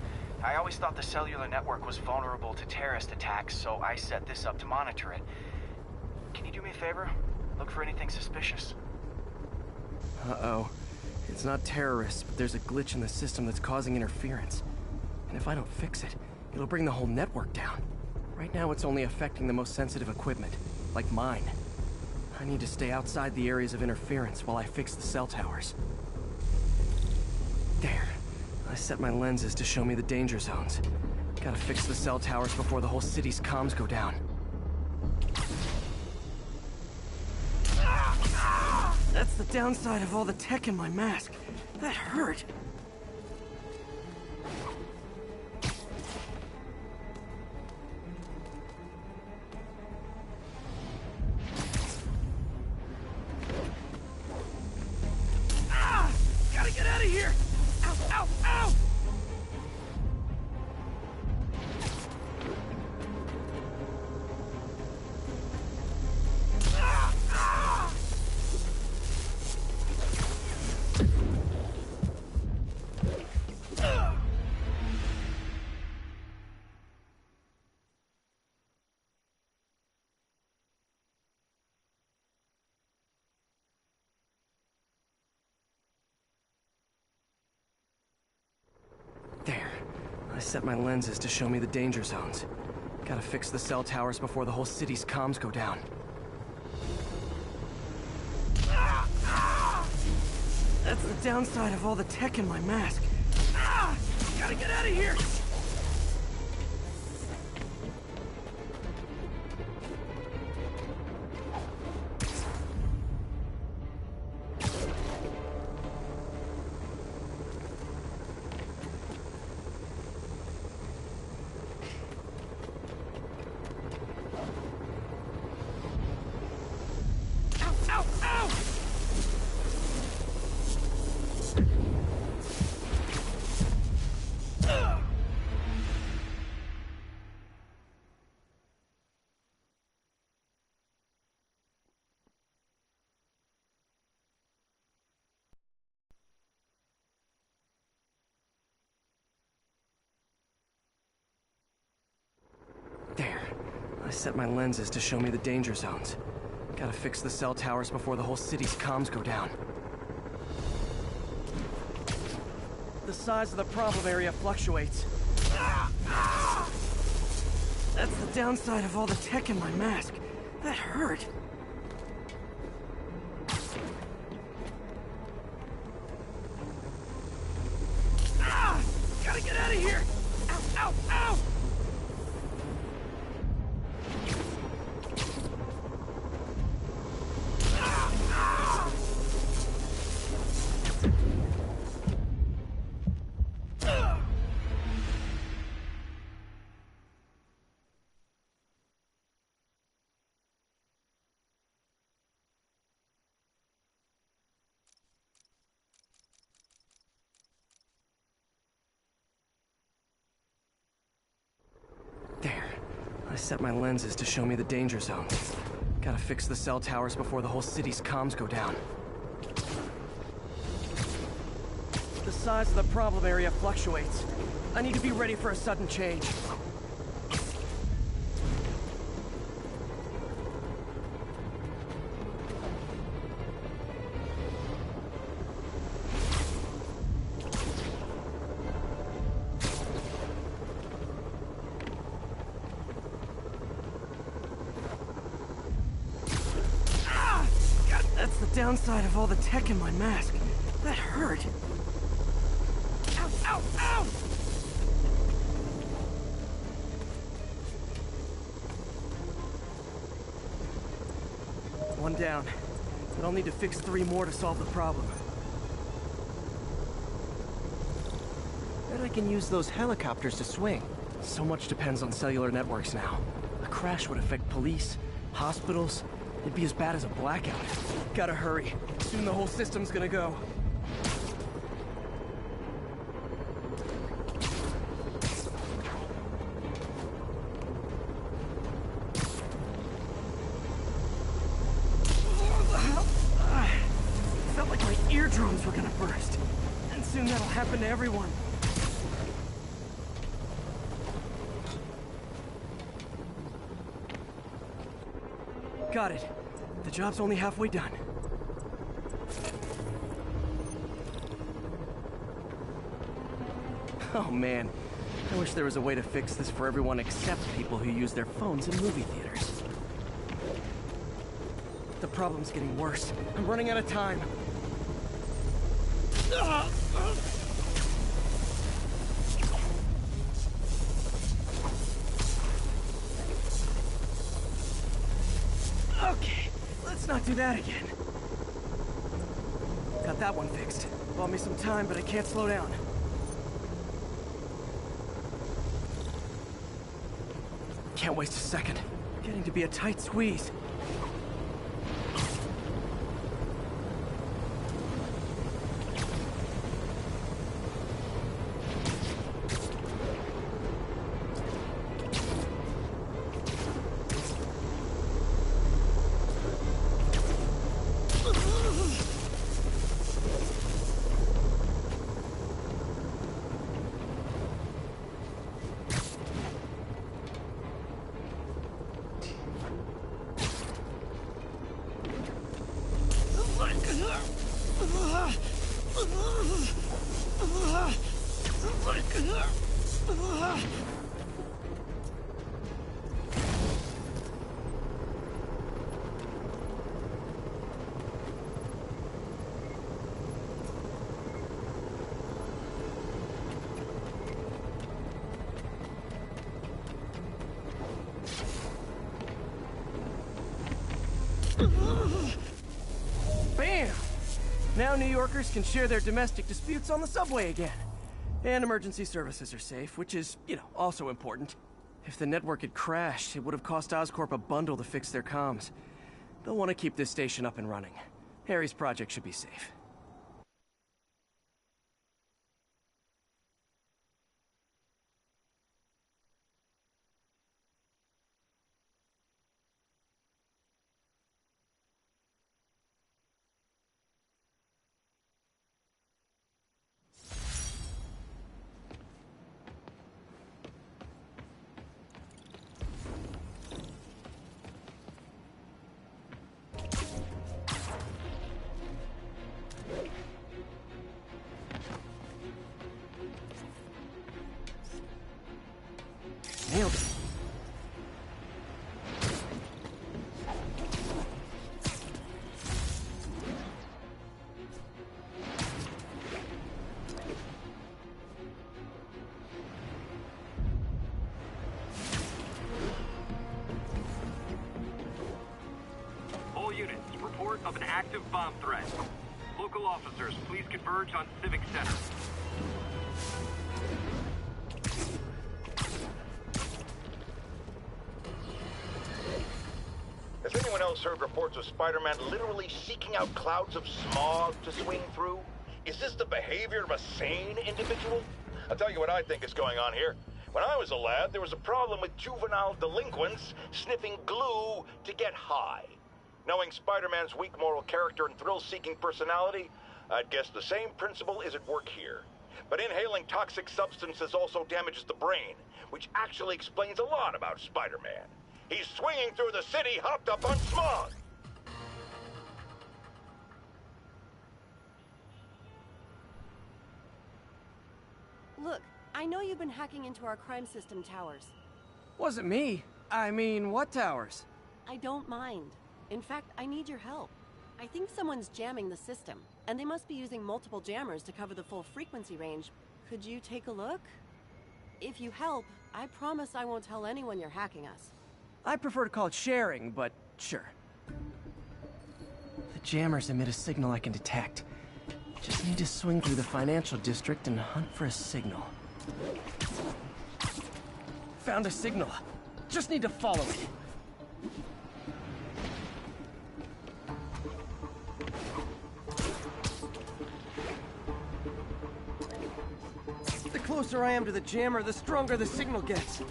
I always thought the cellular network was vulnerable to terrorist attacks, so I set this up to monitor it. Can you do me a favor? Look for anything suspicious. Uh-oh. It's not terrorists, but there's a glitch in the system that's causing interference. And if I don't fix it, it'll bring the whole network down. Right now, it's only affecting the most sensitive equipment, like mine. I need to stay outside the areas of interference while I fix the cell towers. There. I set my lenses to show me the danger zones. Gotta fix the cell towers before the whole city's comms go down. That's the downside of all the tech in my mask. That hurt. Gotta get out of here! Ow, ow, ow! There. I set my lenses to show me the danger zones. Gotta fix the cell towers before the whole city's comms go down. That's the downside of all the tech in my mask. Gotta get out of here! There. I set my lenses to show me the danger zones. Gotta fix the cell towers before the whole city's comms go down. The size of the problem area fluctuates. That's the downside of all the tech in my mask. That hurt. Gotta get out of here! Ow, ow, ow! There. I set my lenses to show me the danger zones. Gotta fix the cell towers before the whole city's comms go down. The size of the problem area fluctuates. I need to be ready for a sudden change. That's the downside of all the tech in my mask. That hurt. Ow, ow, ow! One down. But I'll need to fix 3 more to solve the problem. Bet I can use those helicopters to swing. So much depends on cellular networks now. A crash would affect police, hospitals. It'd be as bad as a blackout. Gotta hurry. Soon the whole system's gonna go. Felt like my eardrums were gonna burst. And Soon that'll happen to everyone. Got it. The job's only halfway done. Oh man, I wish there was a way to fix this for everyone except people who use their phones in movie theaters. The problem's getting worse. I'm running out of time. Okay, let's not do that again. Got that one fixed. Bought me some time, but I can't slow down. Can't waste a second. Getting to be a tight squeeze. Bam! Now New Yorkers can share their domestic disputes on the subway again. And emergency services are safe, which is, also important. If the network had crashed, it would have cost Oscorp a bundle to fix their comms. They'll want to keep this station up and running. Harry's project should be safe. Nailed it. All units, report of an active bomb threat. Local officers, please converge on Civic Center. Has anyone else heard reports of Spider-Man literally seeking out clouds of smog to swing through? Is this the behavior of a sane individual? I'll tell you what I think is going on here. When I was a lad, there was a problem with juvenile delinquents sniffing glue to get high. Knowing Spider-Man's weak moral character and thrill-seeking personality, I'd guess the same principle is at work here. But inhaling toxic substances also damages the brain, which actually explains a lot about Spider-Man. He's swinging through the city hopped up on smog! Look, I know you've been hacking into our crime system towers. Wasn't me. I mean, what towers? I don't mind. In fact, I need your help. I think someone's jamming the system, and they must be using multiple jammers to cover the full frequency range. Could you take a look? If you help, I promise I won't tell anyone you're hacking us. I prefer to call it sharing, but sure. The jammers emit a signal I can detect. Just need to swing through the financial district and hunt for a signal. Found a signal. Just need to follow it. The closer I am to the jammer, the stronger the signal gets.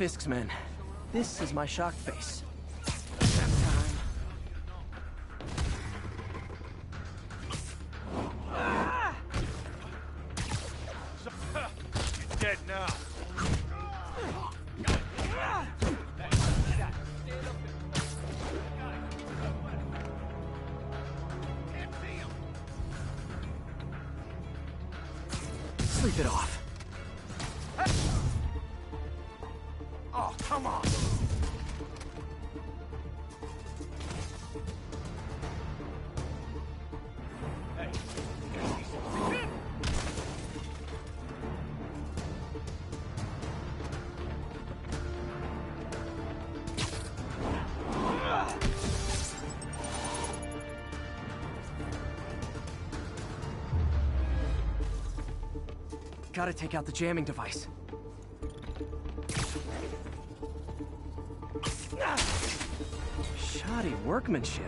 Fisk's men. This is my shock face. You're dead now. Sleep it off. Oh, come on. Gotta take out the jamming device. Shoddy workmanship.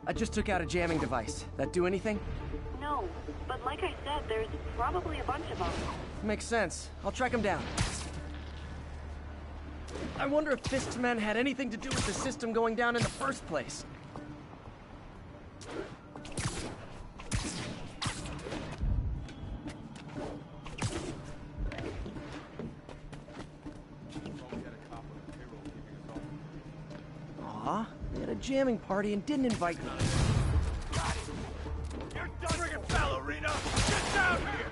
I just took out a jamming device. That do anything? No, but like I said, there's probably a bunch of them. Makes sense. I'll track him down. I wonder if Fisk's men had anything to do with the system going down in the first place. Aw, they had a jamming party and didn't invite me. You're done, friggin' ballerina! Get down here!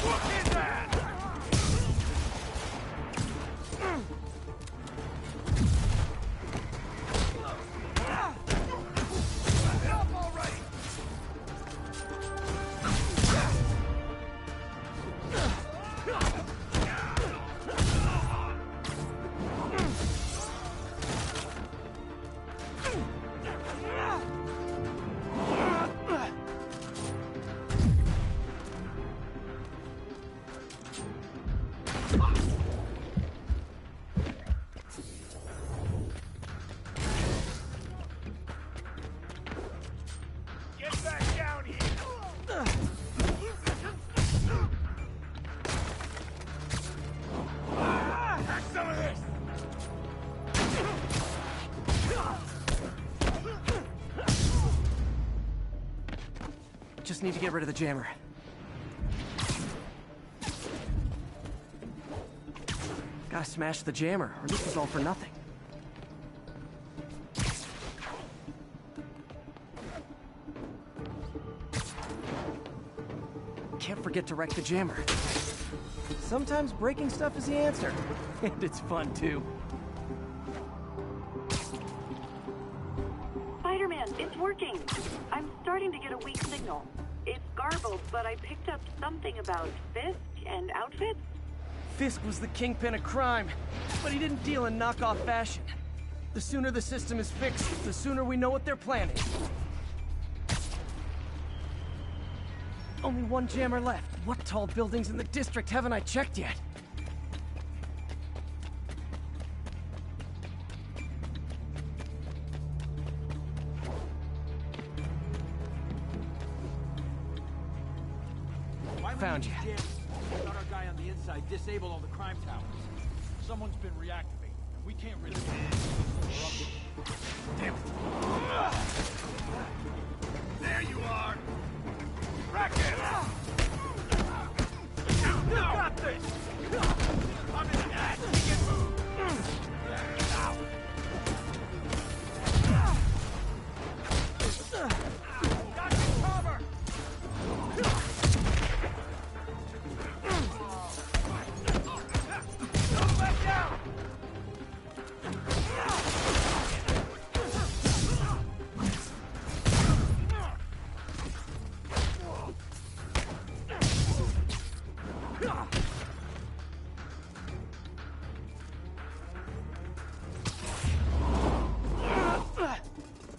Look at that! Stop already! Get back down here! Have some of this! Just need to get rid of the jammer. Gotta smash the jammer, or this is all for nothing. Can't forget to wreck the jammer. Sometimes breaking stuff is the answer. And it's fun, too. Spider-Man, it's working. I'm starting to get a weak signal. It's garbled, but I picked up something about Fisk and outfits. Fisk was the kingpin of crime, but he didn't deal in knockoff fashion. The sooner the system is fixed, the sooner we know what they're planning. Only one jammer left. What tall buildings in the district haven't I checked yet? Found you. Got our guy on the inside disable all the crime towers. Someone's been reactivated, and we can't really... Damn it. There you are! Racket! You got this! I'm in the ass! Get moved! Now! Got you cover! Don't back down!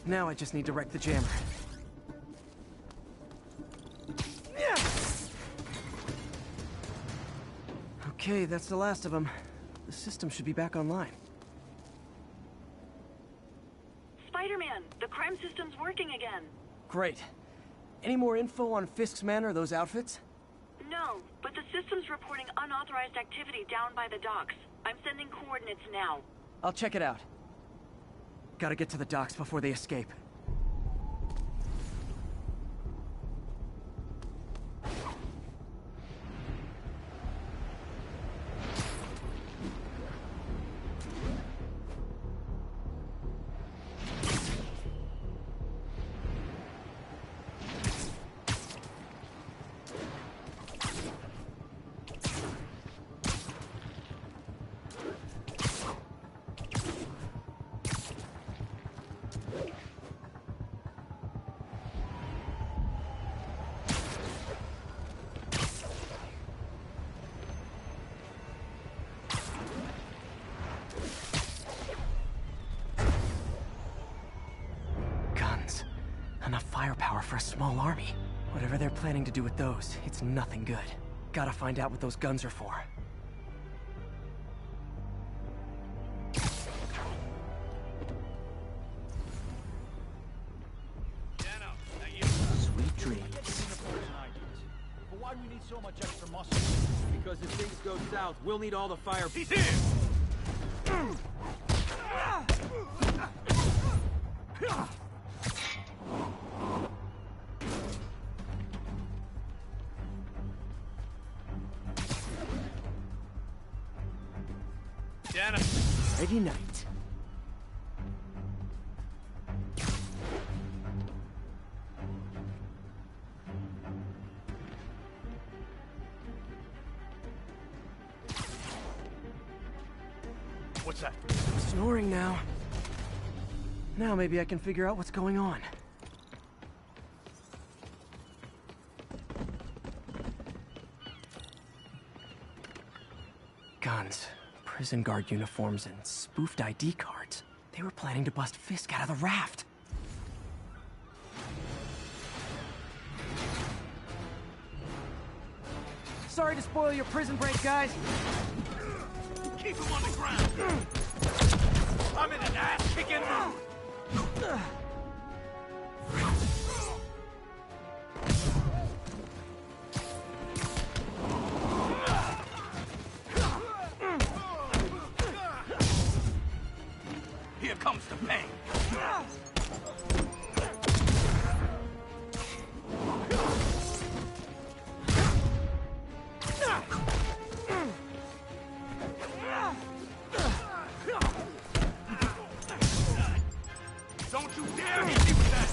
Now I just need to wreck the jammer. Okay, that's the last of them. The system should be back online. Spider-Man, the crime system's working again. Great. Any more info on Fisk's men or those outfits? No, but the system's reporting unauthorized activity down by the docks. I'm sending coordinates now. I'll check it out. Gotta get to the docks before they escape. Enough firepower for a small army. Whatever they're planning to do with those, it's nothing good. Gotta find out what those guns are for. Sweet dreams. But why do we need so much extra muscle? Because if things go south, we'll need all the fire. He's here! Ready night. What's that? I'm snoring now. Now maybe I can figure out what's going on. Guns. Prison guard uniforms and spoofed ID cards. They were planning to bust Fisk out of the raft. Sorry to spoil your prison break, guys. Keep him on the ground! I'm in an ass-kicking mood! Here comes the pain. Don't you dare hit me with that!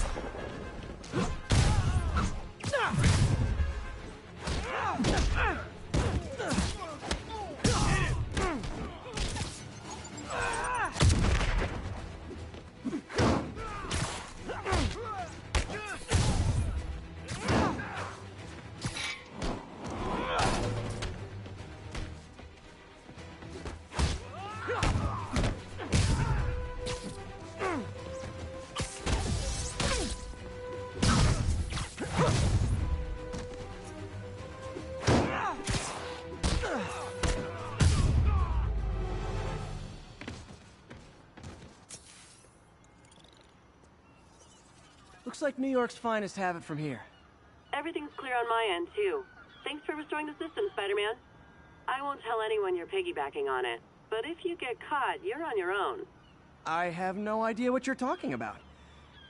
Looks like New York's finest have it from here. Everything's clear on my end, too. Thanks for restoring the system, Spider-Man. I won't tell anyone you're piggybacking on it, but if you get caught, you're on your own. I have no idea what you're talking about.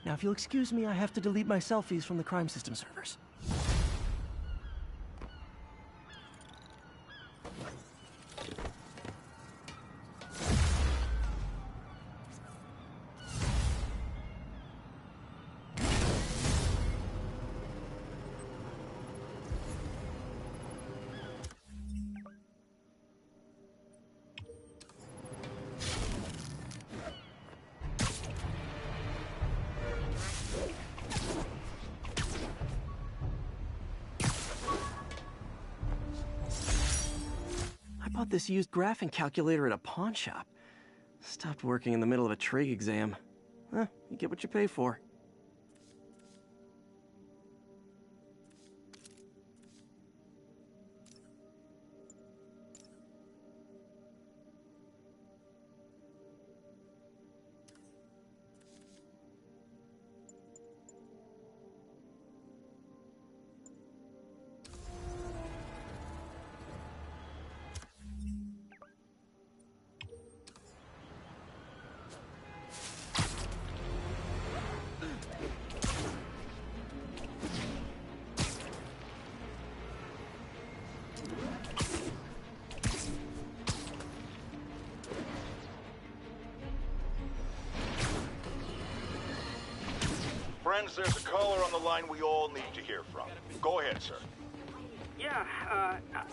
Now, if you'll excuse me, I have to delete my selfies from the crime system servers. I bought this used graphing calculator at a pawn shop. Stopped working in the middle of a trig exam. You get what you pay for. Friends, there's a caller on the line we all need to hear from. Go ahead, sir. Yeah,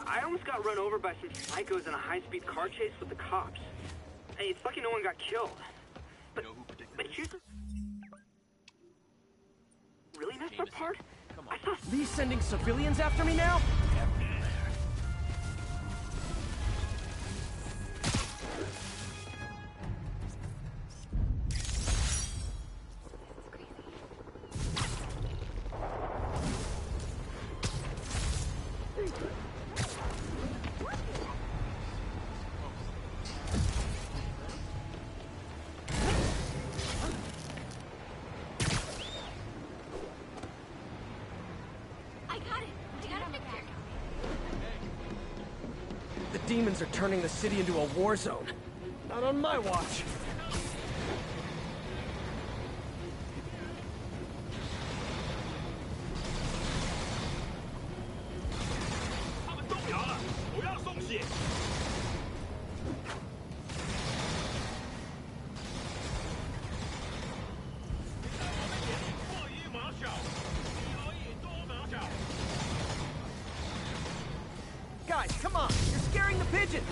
I almost got run over by some psychos in a high-speed car chase with the cops. Hey, it's lucky no one got killed. But here's the really messed up part. I saw Lee's sending civilians after me now? Demons are turning the city into a war zone. Not on my watch. Guys, come on! You're scaring the pigeons!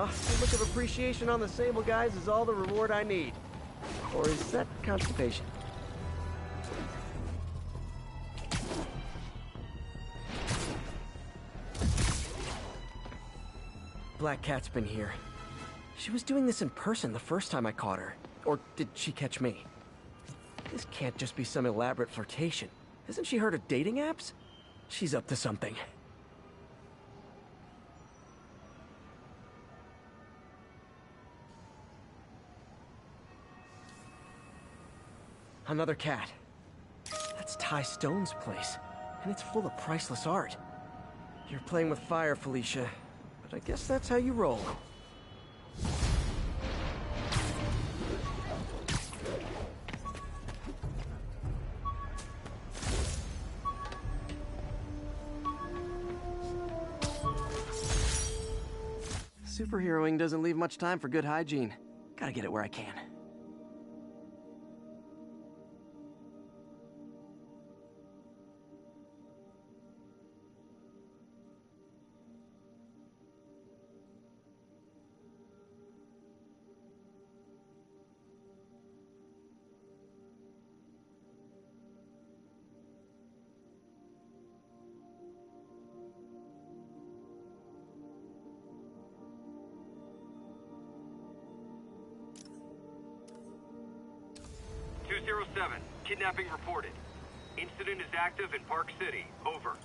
A look of appreciation on the Sable guys is all the reward I need. Or is that constipation? Black Cat's been here. She was doing this in person the first time I caught her. Or did she catch me? This can't just be some elaborate flirtation. Hasn't she heard of dating apps? She's up to something. Another cat. That's Ty Stone's place, and it's full of priceless art. You're playing with fire, Felicia, but I guess that's how you roll. Superheroing doesn't leave much time for good hygiene. Gotta get it where I can. Kidnapping reported. Incident is active in Park City. Over.